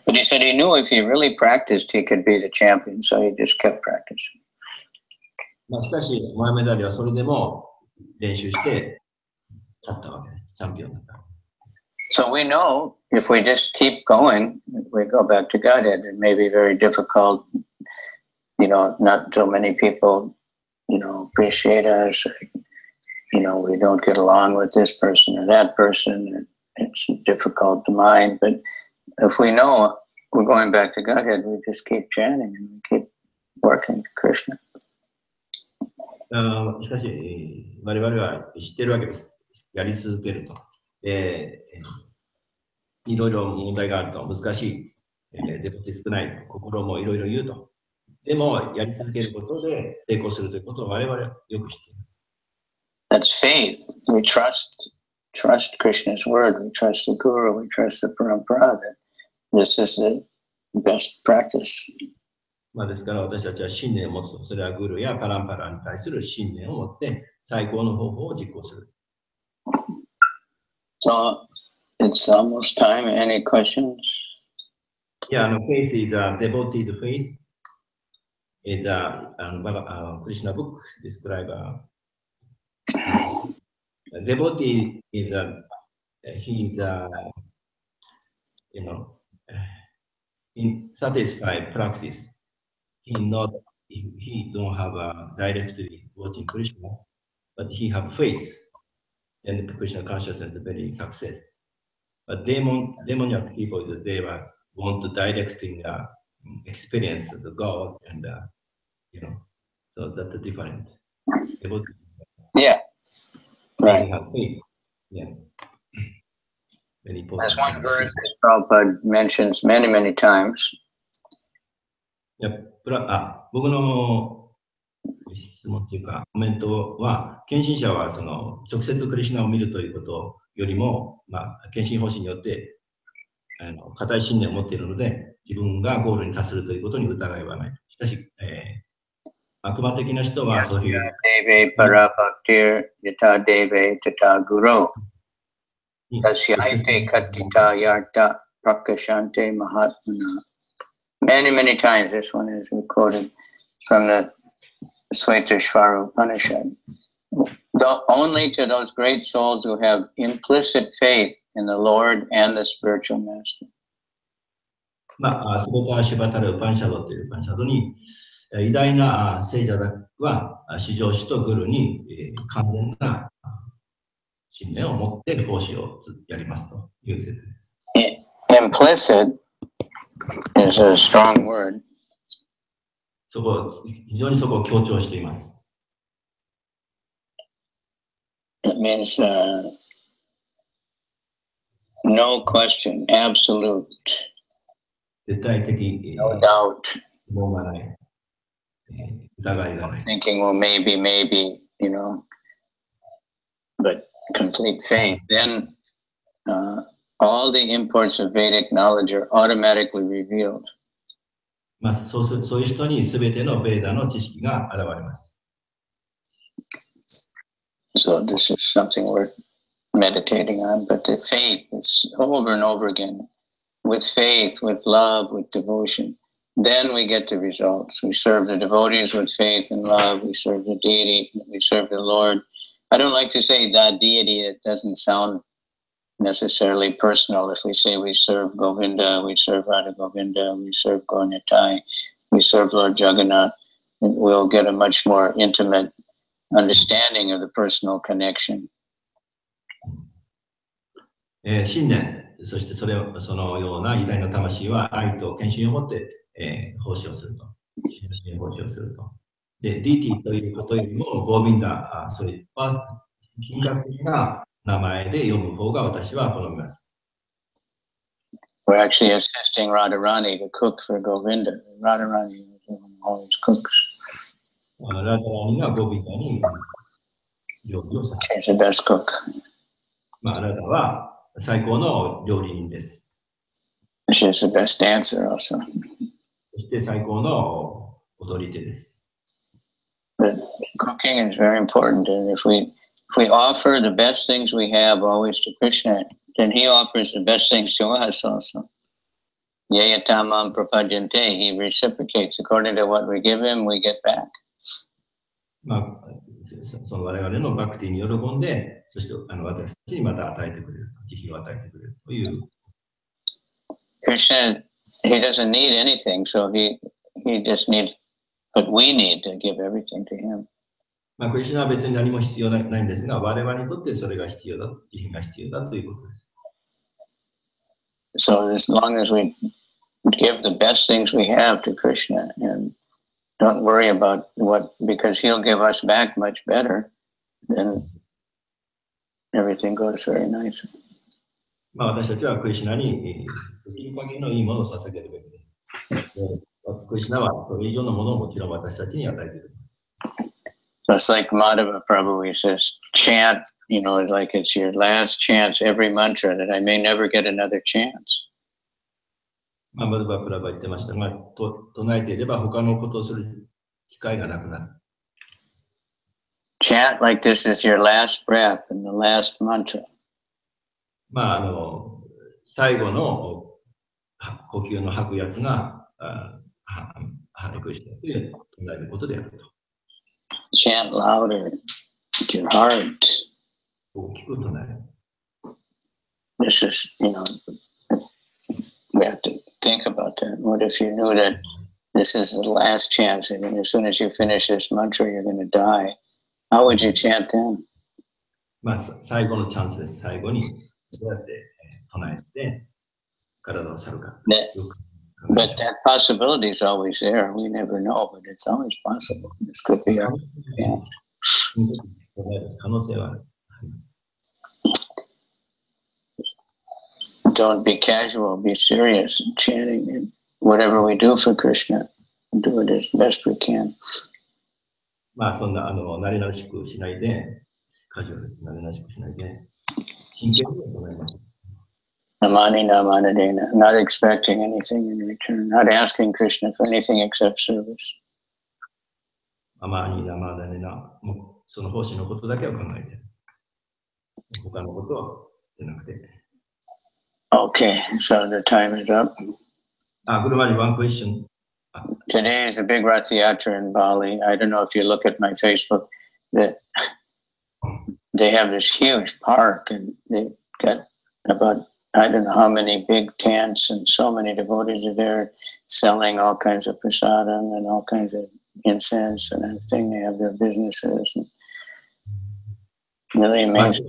But he said he knew if he really practiced, he could be the champion, so he just kept practicing. しかし、モハメド・アリはそれでも練習して勝ったわけです。チャンピオンだった。So we know if we just keep going, we go back to Godhead. It may be very difficult, not so many people, appreciate us. We don't get along with this person or that person. It's difficult to mind, but if we know we're going back to Godhead, we just keep chanting and we keep working Krishna. しかし、我々は知ってるわけです。やり続けると。いろいろ問題があると難しい。デボティ少ない。心もいろいろ言うと。でも、やり続けることで成功するということを我々はよく知っています。That's faith. We trust Krishna's word. We trust the Guru. We trust the Parampara. This is the best practice. ですから私たちは信念を持つと。それはグルやパランパラに対する信念を持って最高の方法を実行する。So, it's almost time. Any questions? Yeah, faith is a devoted faith. It's a Krishna book describe devotee is in satisfied practice. He don't have a directly watching Krishna, but he have faith, and the Krishna consciousness is very success. But demoniac people, they want to directing experience of the God, and so that's different. Yeah, right. They have faith. Yeah. Very important. There's one verse that Prabhupada mentions many, many times. 僕の質問というかコメントは、献身者はその直接クリシュナを見るということよりも、献身方針によって固い信念を持っているので、自分がゴールに達するということに疑いはない。しかし、悪魔的な人はそういう。Deve parabhaktir yata deve tata guru. Tasyaite katita yarta prakashante mahatmana. Many, many times this one is quoted from the Svetashvara Upanishad. Only to those great souls who have implicit faith in the Lord and the spiritual master. スベタシュバタラウパニシャドというウパニシャドに、偉大な聖者は、至上主とグルに完全な信念を持って奉仕をやりますという説です。Implicit is a strong word. 非常にそこを強調しています。It means no question, absolute. 絶対的、no doubt. 疑がない。疑いがない。Thinking, well, maybe, but complete faith. Then all the imports of Vedic knowledge are automatically revealed. そういう人に全てのベーダの知識が現れます。So this is something worth meditating on. But the faith is over and over again. With faith, with love, with devotion. Then we get the results. We serve the devotees with faith and love. We serve the deity. We serve the Lord. I don't like to say the deity. It doesn't sound necessarily personal. If we say we serve Govinda, we serve Radha Govinda, we serve Gaurnitai, we serve Lord Jagannath, we'll get a much more intimate understanding of the personal connection. 信念、そしてそのような偉大な魂は愛と献身を持って、奉仕をすると。奉仕をすると。で、ディティということよりも、ゴービンダ、そういった金額的な名前で読む方が私は好みます。We're actually assisting Radharani to cook for Govinda. Radharani is one who always cooks. ラダラニがゴービンダに料理をさせる。He's the best cook. ラダは最高の料理人です。She's the best dancer also. そして最高の踊り手です。But cooking is very important, and if we offer the best things we have always to Krishna, then he offers the best things to us also. Yayatamam prapadyante, he reciprocates. According to what we give him, we get back. その我々のバクティに喜んで、そして私たちにまた与えてくれる、慈悲を与えてくれるという。Krishna, he doesn't need anything, so he just needs, but we need to give everything to him. クリシュナは別に何も必要ないんですが、我々にとってそれが必要だ、慈悲が必要だということです。So as long as we give the best things we have to Krishna and don't worry about what, because he'll give us back much better, then everything goes very nicely. 私たちはクリシュナにできる限りのいいものを捧げるべきです。クリシュナはそれ以上のものをもちろん私たちに与えてくれます。Just like Madhava Prabhu, he says, chant, like it's your last chance, every mantra, that I may never get another chance. マドバプラバ言ってましたが、唱えていれば他のことをする機会がなくなる。Chant like this is your last breath and the last mantra. 最後の呼吸の吐くやつが、クリシュナという唱えることであると。Chant louder with your heart. 大きく唱える。This is, we have to think about that. What if you knew that this is the last chance, and as soon as you finish this mantra, you're going to die? How would you chant then? まあ、最後のチャンスです。最後にどうやって唱えて体を去るか。 But that possibility is always there. We never know, but it's always possible. This could be our chant. 可能性はあります。 Don't be casual, be serious in chanting. And whatever we do for Krishna, do it as best we can. まあそんな慣れなしくしないで、カジュアルに慣れなしくしないで、真剣に行います。Namani namanadena, not expecting anything in return, not asking Krishna for anything except service. アマニナマダネナ、もうその奉仕のことだけを考えて、他のことはじゃなくて。Okay, so the time is up. One question. Today is a big Rath Yatra in Bali. I don't know if you look at my Facebook, that they have this huge park and they've got about, I don't know how many big tents and so many devotees are there selling all kinds of prasadam and all kinds of incense and everything. They have their businesses. And really amazing.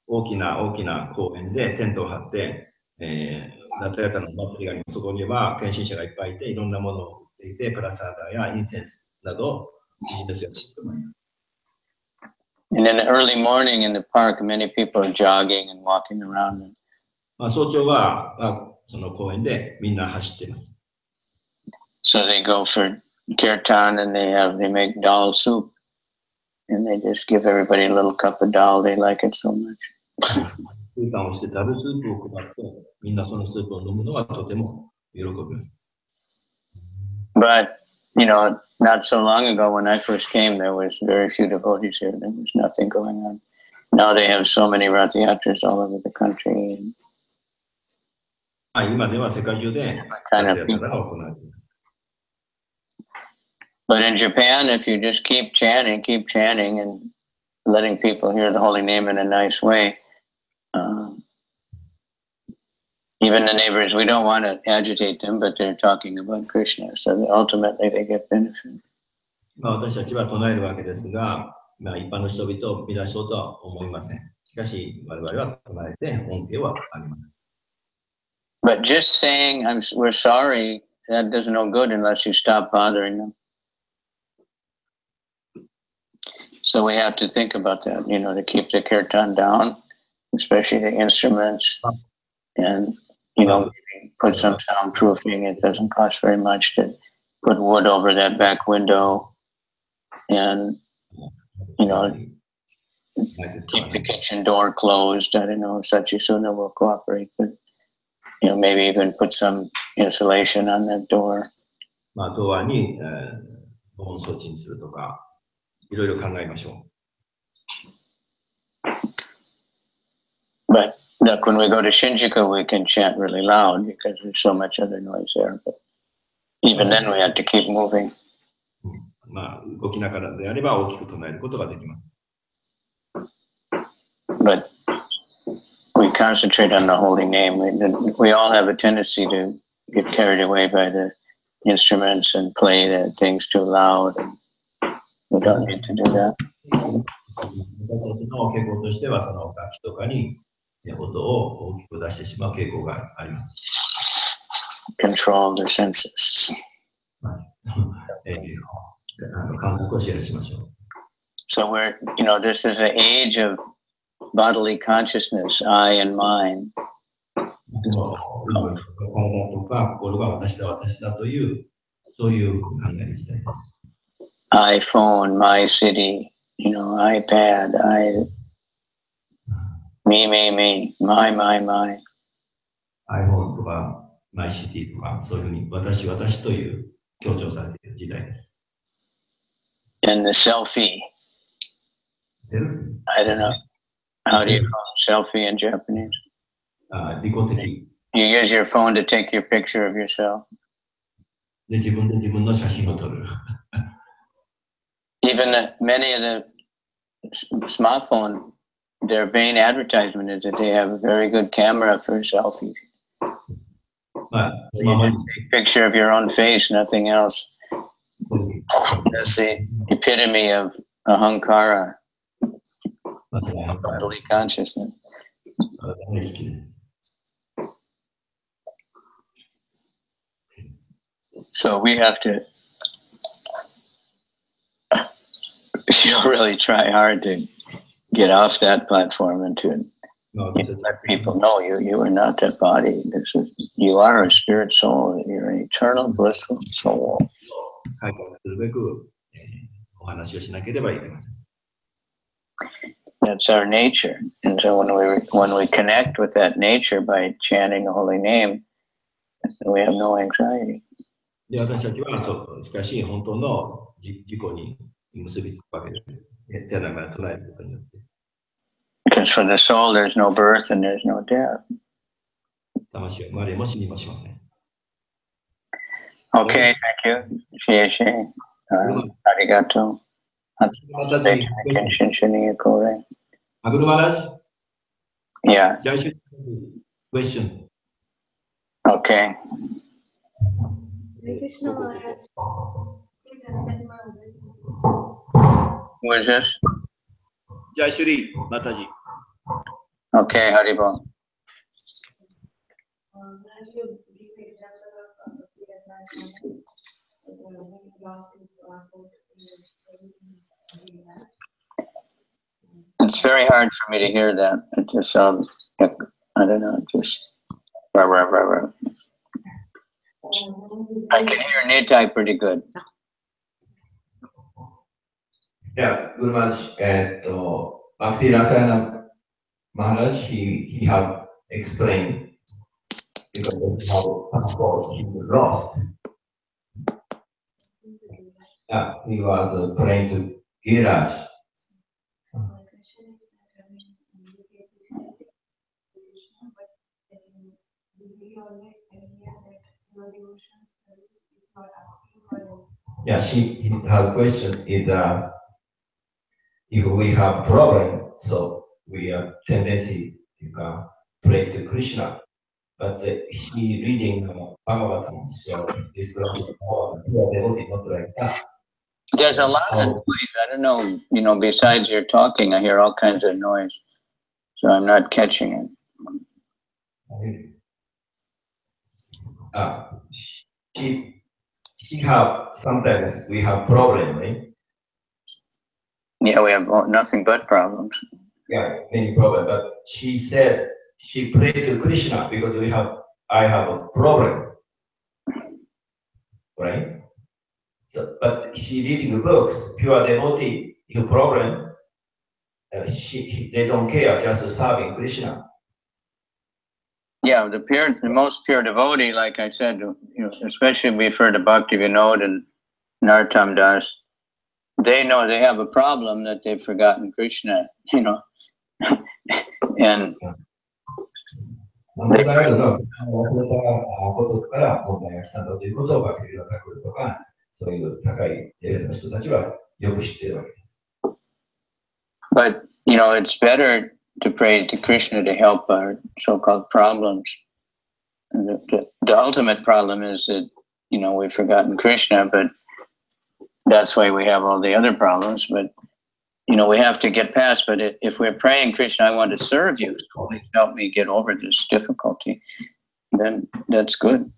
大きな公園でテントを張って、ラタヤタの祭りがあります。そこには献身者がいっぱいいて、いろんなものを売っていて、プラサーダやインセンスなどビジネスやっています。And in the early morning in the park, many people are jogging and walking around. 早朝はその公園でみんな走っています。So they go for kirtan and they make dal soup and they just give everybody a little cup of dal. They like it so much. 空間をしてダルスープを配って、みんなそのスープを飲むのはとても喜びます。But, you know, not so long ago when I first came, there was very few devotees here. There was nothing going on. Now they have so many Rath Yatras all over the country. 今では世界中で Kind of people. But in Japan, if you just keep chanting and letting people hear the holy name in a nice way, even the neighbors, we don't want to agitate them, but they're talking about Krishna, so ultimately they get benefit. 私たちは唱えるわけですが、一般の人々を乱そうとは思いません。しかし、我々は唱えて恩恵をあげます。But just saying, we're sorry, that does no good unless you stop bothering them. So we have to think about that, you know, to keep the kirtan down, especially the instruments, and, you know, put some soundproofing. It doesn't cost very much to put wood over that back window and, you know, keep the kitchen door closed. I don't know if Sachisuna will cooperate, but, you know, maybe even put some insulation on that door. ドアに防音装置にするとか、いろいろ考えましょう。But like when we go to Shinjuku, we can chant really loud because there's so much other noise there. But even then, we have to keep moving. 動きながらであれば大きく唱えることができます。But we concentrate on the holy name. We all have a tendency to get carried away by the instruments and play the things too loud. We don't need to do that. 私たちの傾向としては、その楽器とかに音を大きく出してしまう傾向があります。Control the senses. 感覚をシェアしましょう。So we're, you know, this is an age of bodily consciousness, I and mine. 体とか心が私だという、そういう考えにしたいです。iPhone, my city, you know, iPad, me, my. iPhone とか、my city とか、そういうふうに私という強調されている時代です。And the selfie. I don't know. How do you call selfie in Japanese? 利己的。You use your phone to take your picture of yourself. で、自分の写真を撮る。Even many of the smartphone, their main advertisement is that they have a very good camera for selfies. You just take a picture of your own face, nothing else. That's the epitome of ahankara, まさに bodily consciousness. 大好きです。 So we have to really try hard to get off that platform and to let people know you are not that body. You are a spirit soul. You're an eternal blissful soul. 改革するべく、お話をしなければいけません。 That's our nature. And so when we connect with that nature by chanting the holy name, we have no anxiety. で、私たちはそうしかし本当の自己に結びつくわけです。聖なる名前を唱えることによって。 Because for the soul, there's no birth and there's no death. 魂は生まれも死にもしません。 Okay, thank you. Shieshe. Arigato. Kenshin Shiniya Kore. Guru Maharaj? Yeah. Question. Okay. Krishna Maharaj, please accept my obeisances. Who is this? Jai Shri Mataji. Okay, Haribol. As you brief example of PSI, lost his passport, It's very hard for me to hear that. It just sounds, I don't know, just rah, rah, rah, rah. I can hear Nitai pretty good. Yeah, Guru Maharaj, Bhakti Rasayana Maharaj, he have explained because of how passport he was lost. Yeah, he was praying to Giriraj. my question is that we get Krishna, but we always hear that your devotion service is not asking for them. Yeah, her question is if we have problem, so we have tendency to pray to Krishna. But he reading Bhagavatam, so this devotee not like that. There's a lot of noise. I don't know, besides your talking, I hear all kinds of noise. So I'm not catching it. She have, sometimes we have problem, right? Yeah, we have nothing but problems. Yeah, many problems. But she said she prayed to Krishna because I have a problem, right? So, but she reading the books, pure devotee, your problem, they don't care, just serving Krishna. Yeah, the most pure devotee, like I said, especially we've heard of Bhakti Vinod and Narottam Das, they know they have a problem that they've forgotten Krishna, and they But, it's better to pray to Krishna to help our so-called problems. And the ultimate problem is that, we've forgotten Krishna, but that's why we have all the other problems. But, we have to get past. But if we're praying, Krishna, I want to serve you, so please help me get over this difficulty, then that's good.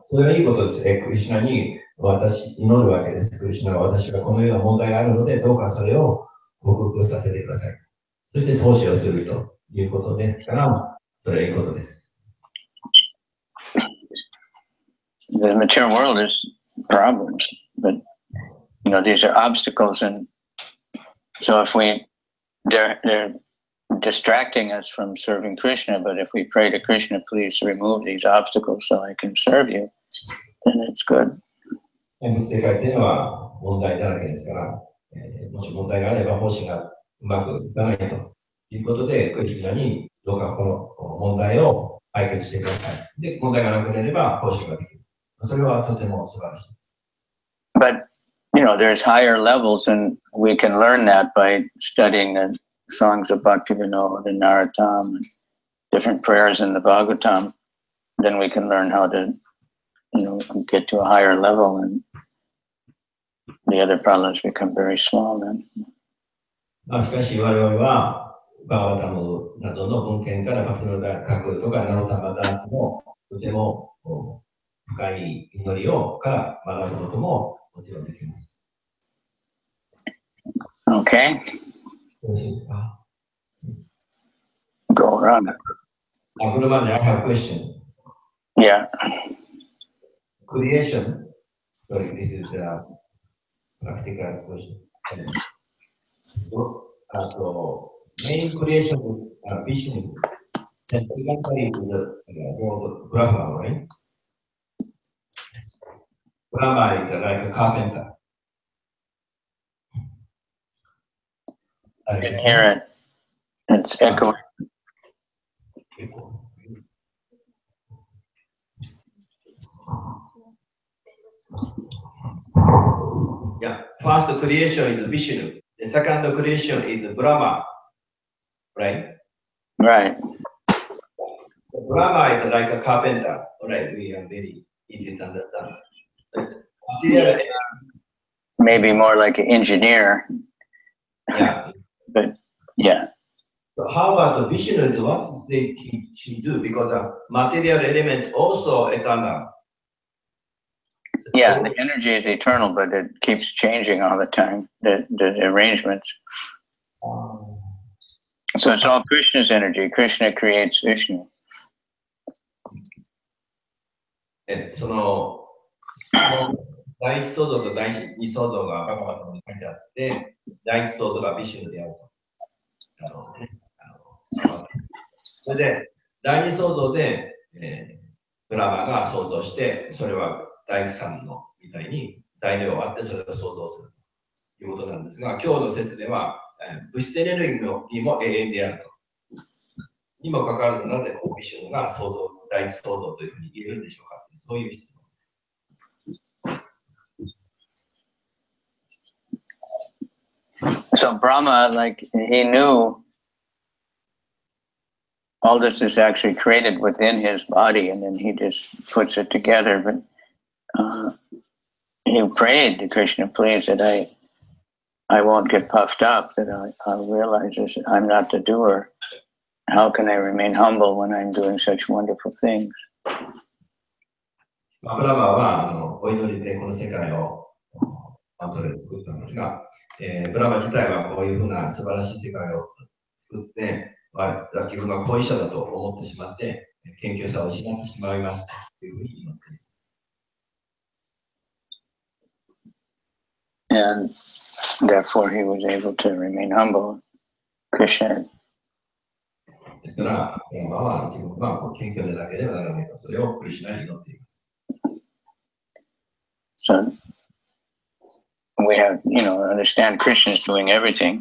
それはいいことですね。クリシュナに祈るわけです。クリシュナは私はこのような問題があるので、どうかそれを克服させてください。そして奉仕をするということですから、それはいいことです。The material world is problems, but, these are obstacles. And so if they're distracting us from serving Krishna, but if we pray to Krishna, please remove these obstacles so I can serve you, then it's good. 世界というのは問題だらけですから、もし問題があれば奉仕がうまくいかないということで、クリシュナにどうかこの問題を解決してください。で、問題がなくなれば奉仕ができる。それはとても素晴らしいです。But, there's higher levels, and we can learn that by studying the songs of Bhakti Vinod and Narottam and different prayers in the Bhagavatam. Then we can learn how to, get to a higher level and the other problems become very small then. しかし我々はバーワタムなどの文献からバクノダ核とかナノタマダンスのとても深い祈りをから学ぶことももちろんできます。Okay. よろしいですか? Go around. Gurumani, I have a question. Yeah. Creation. Sorry, this is a practical question. So, main creation vision, then secondary is the Brahma, right? Brahma is like a carpenter. I can hear it. It's echoing. Yeah, first creation is Vishnu. The second creation is Brahma, right? Right. The Brahma is like a carpenter, right? We are very easy to understand. Yeah. Maybe more like an engineer. Yeah. But yeah. So how about the Vishnu is what he should do? Because the material element also eternal. Yeah, the energy is eternal, but it keeps changing all the time, the arrangements. So it's all Krishna's energy. Krishna creates Vishnu. その第一創造と第二創造がバカバカに書いてあって、第一創造がビシュヌであると。それで、第二創造で、ブラマが創造して、それは大工さんのみたいに材料があってそれを創造するということなんですが、今日の説では、物質エネルギーも永遠であると。にもかかわらず、なぜこうビシュヌが第一創造というふうに言えるんでしょうか。そういう質問。So Brahma, like, he knew all this is actually created within his body, and then he just puts it together. But he prayed to Krishna, please, that I won't get puffed up, that I'll realize this, I'm not the doer. How can I remain humble when I'm doing such wonderful things? ブラマはお祈りでこの世界をアントレで作ったんですが、ブラマ自体はこういうふうな素晴らしい世界を作って、自分が後遺者だと思ってしまって、謙虚さを失ってしまいますというふうに祈っています。And therefore he was able to remain humble. Krishna. ですから、ブラマは自分が謙虚でなければならないと、それをクリシュナに祈っています。So we have, understand Krishna is doing everything.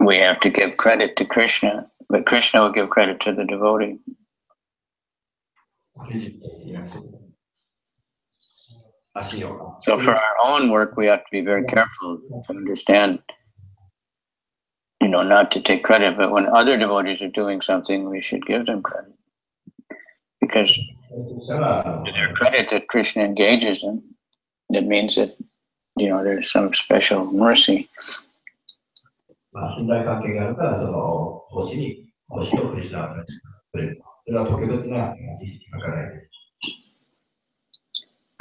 We have to give credit to Krishna, but Krishna will give credit to the devotee. So for our own work, we have to be very careful to understand, not to take credit, but when other devotees are doing something, we should give them credit. Because their credit that Krishna engages in, it means that, there's some special mercy.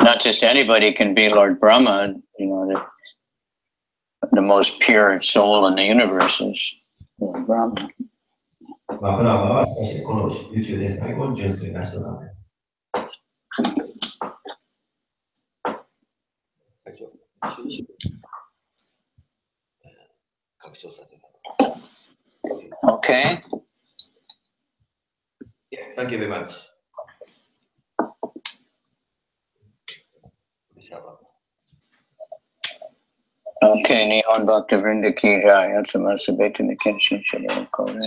Not just anybody can be Lord Brahma, the most pure soul in the universe is Lord Brahma. Okay. Yeah, thank you very much. Okay, Nihon Bhakta Vrinda Ki Jai, Atsama Sabeta Nikenshin Shadaya Kore.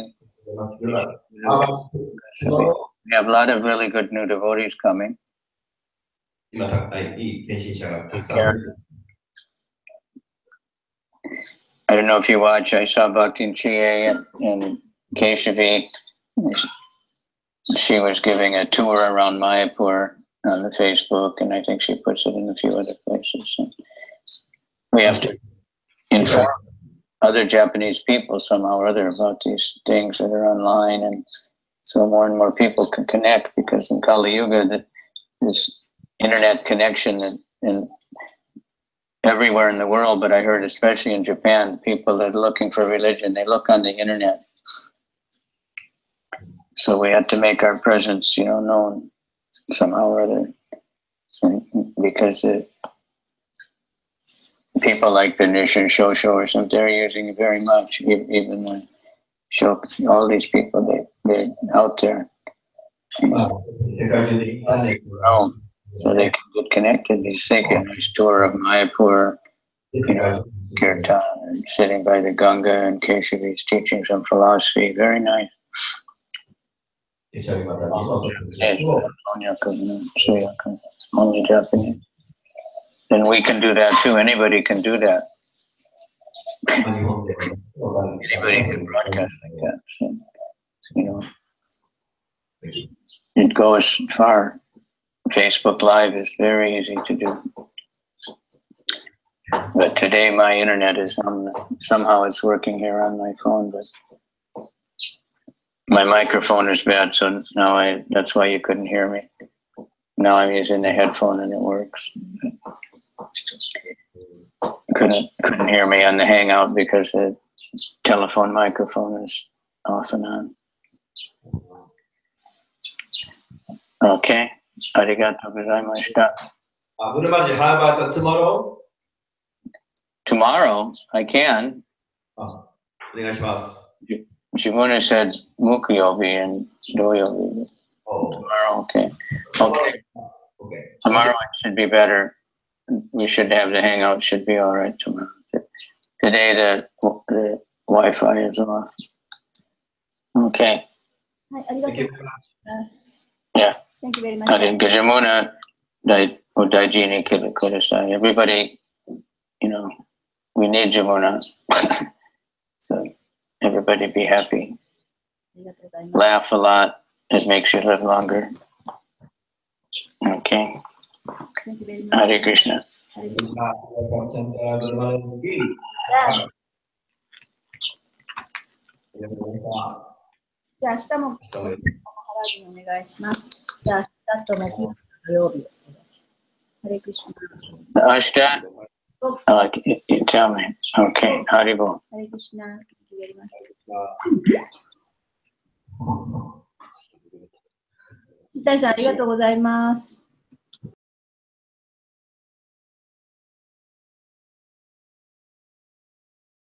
We have a lot of really good new devotees coming. I don't know if you watch, I saw Bhakti Chie and Keshavi. she was giving a tour around Mayapur on the Facebook, and I think she puts it in a few other places. So we have to inform other Japanese people somehow or other about these things that are online, and so more and more people can connect, because in Kali Yuga, this internet connection and everywhere in the world, but I heard especially in Japan, people that are looking for religion, they look on the internet. So we had to make our presence, known somehow or other, because people like the Nishan Shosho or something, they're using it very much. Even the show, all these people, they're out there. Oh, so they can get connected. He's taking a nice tour of Mayapur, Kirtan, and sitting by the Ganga, and Keshavi's teaching some philosophy. Very nice. Only Japanese. Then we can do that too. Anybody can do that. Anybody can broadcast like that. So, it goes far. Facebook Live is very easy to do. But today my internet is somehow it's working here on my phone, but my microphone is bad, so now that's why you couldn't hear me. Now I'm using the headphone and it works. Couldn't hear me on the Hangout because the telephone microphone is off and on. Okay. Arigatou gozaimashita. How about tomorrow? Tomorrow, I can. Shimuna said Mukuyobi and Doyobi. Tomorrow, okay. Tomorrow it should be better. We should have the Hangout, should be all right tomorrow. Today the Wi-Fi is off. Okay. Thank you. Yeah. Thank you very much. Gajamuna Daijini Kudasai. Everybody, we need Jamuna. So everybody be happy. Laugh a lot. It makes you live longer. Okay. Thank you very much. Hare Krishna. Hare Krishna.じゃあ明日もお願いします。じゃあ明日と木曜日土曜日。ハレクシナ。Ashta? You tell me. Okay. Haribo. ハレクシナ。やりました。イタイさんありがとうございます。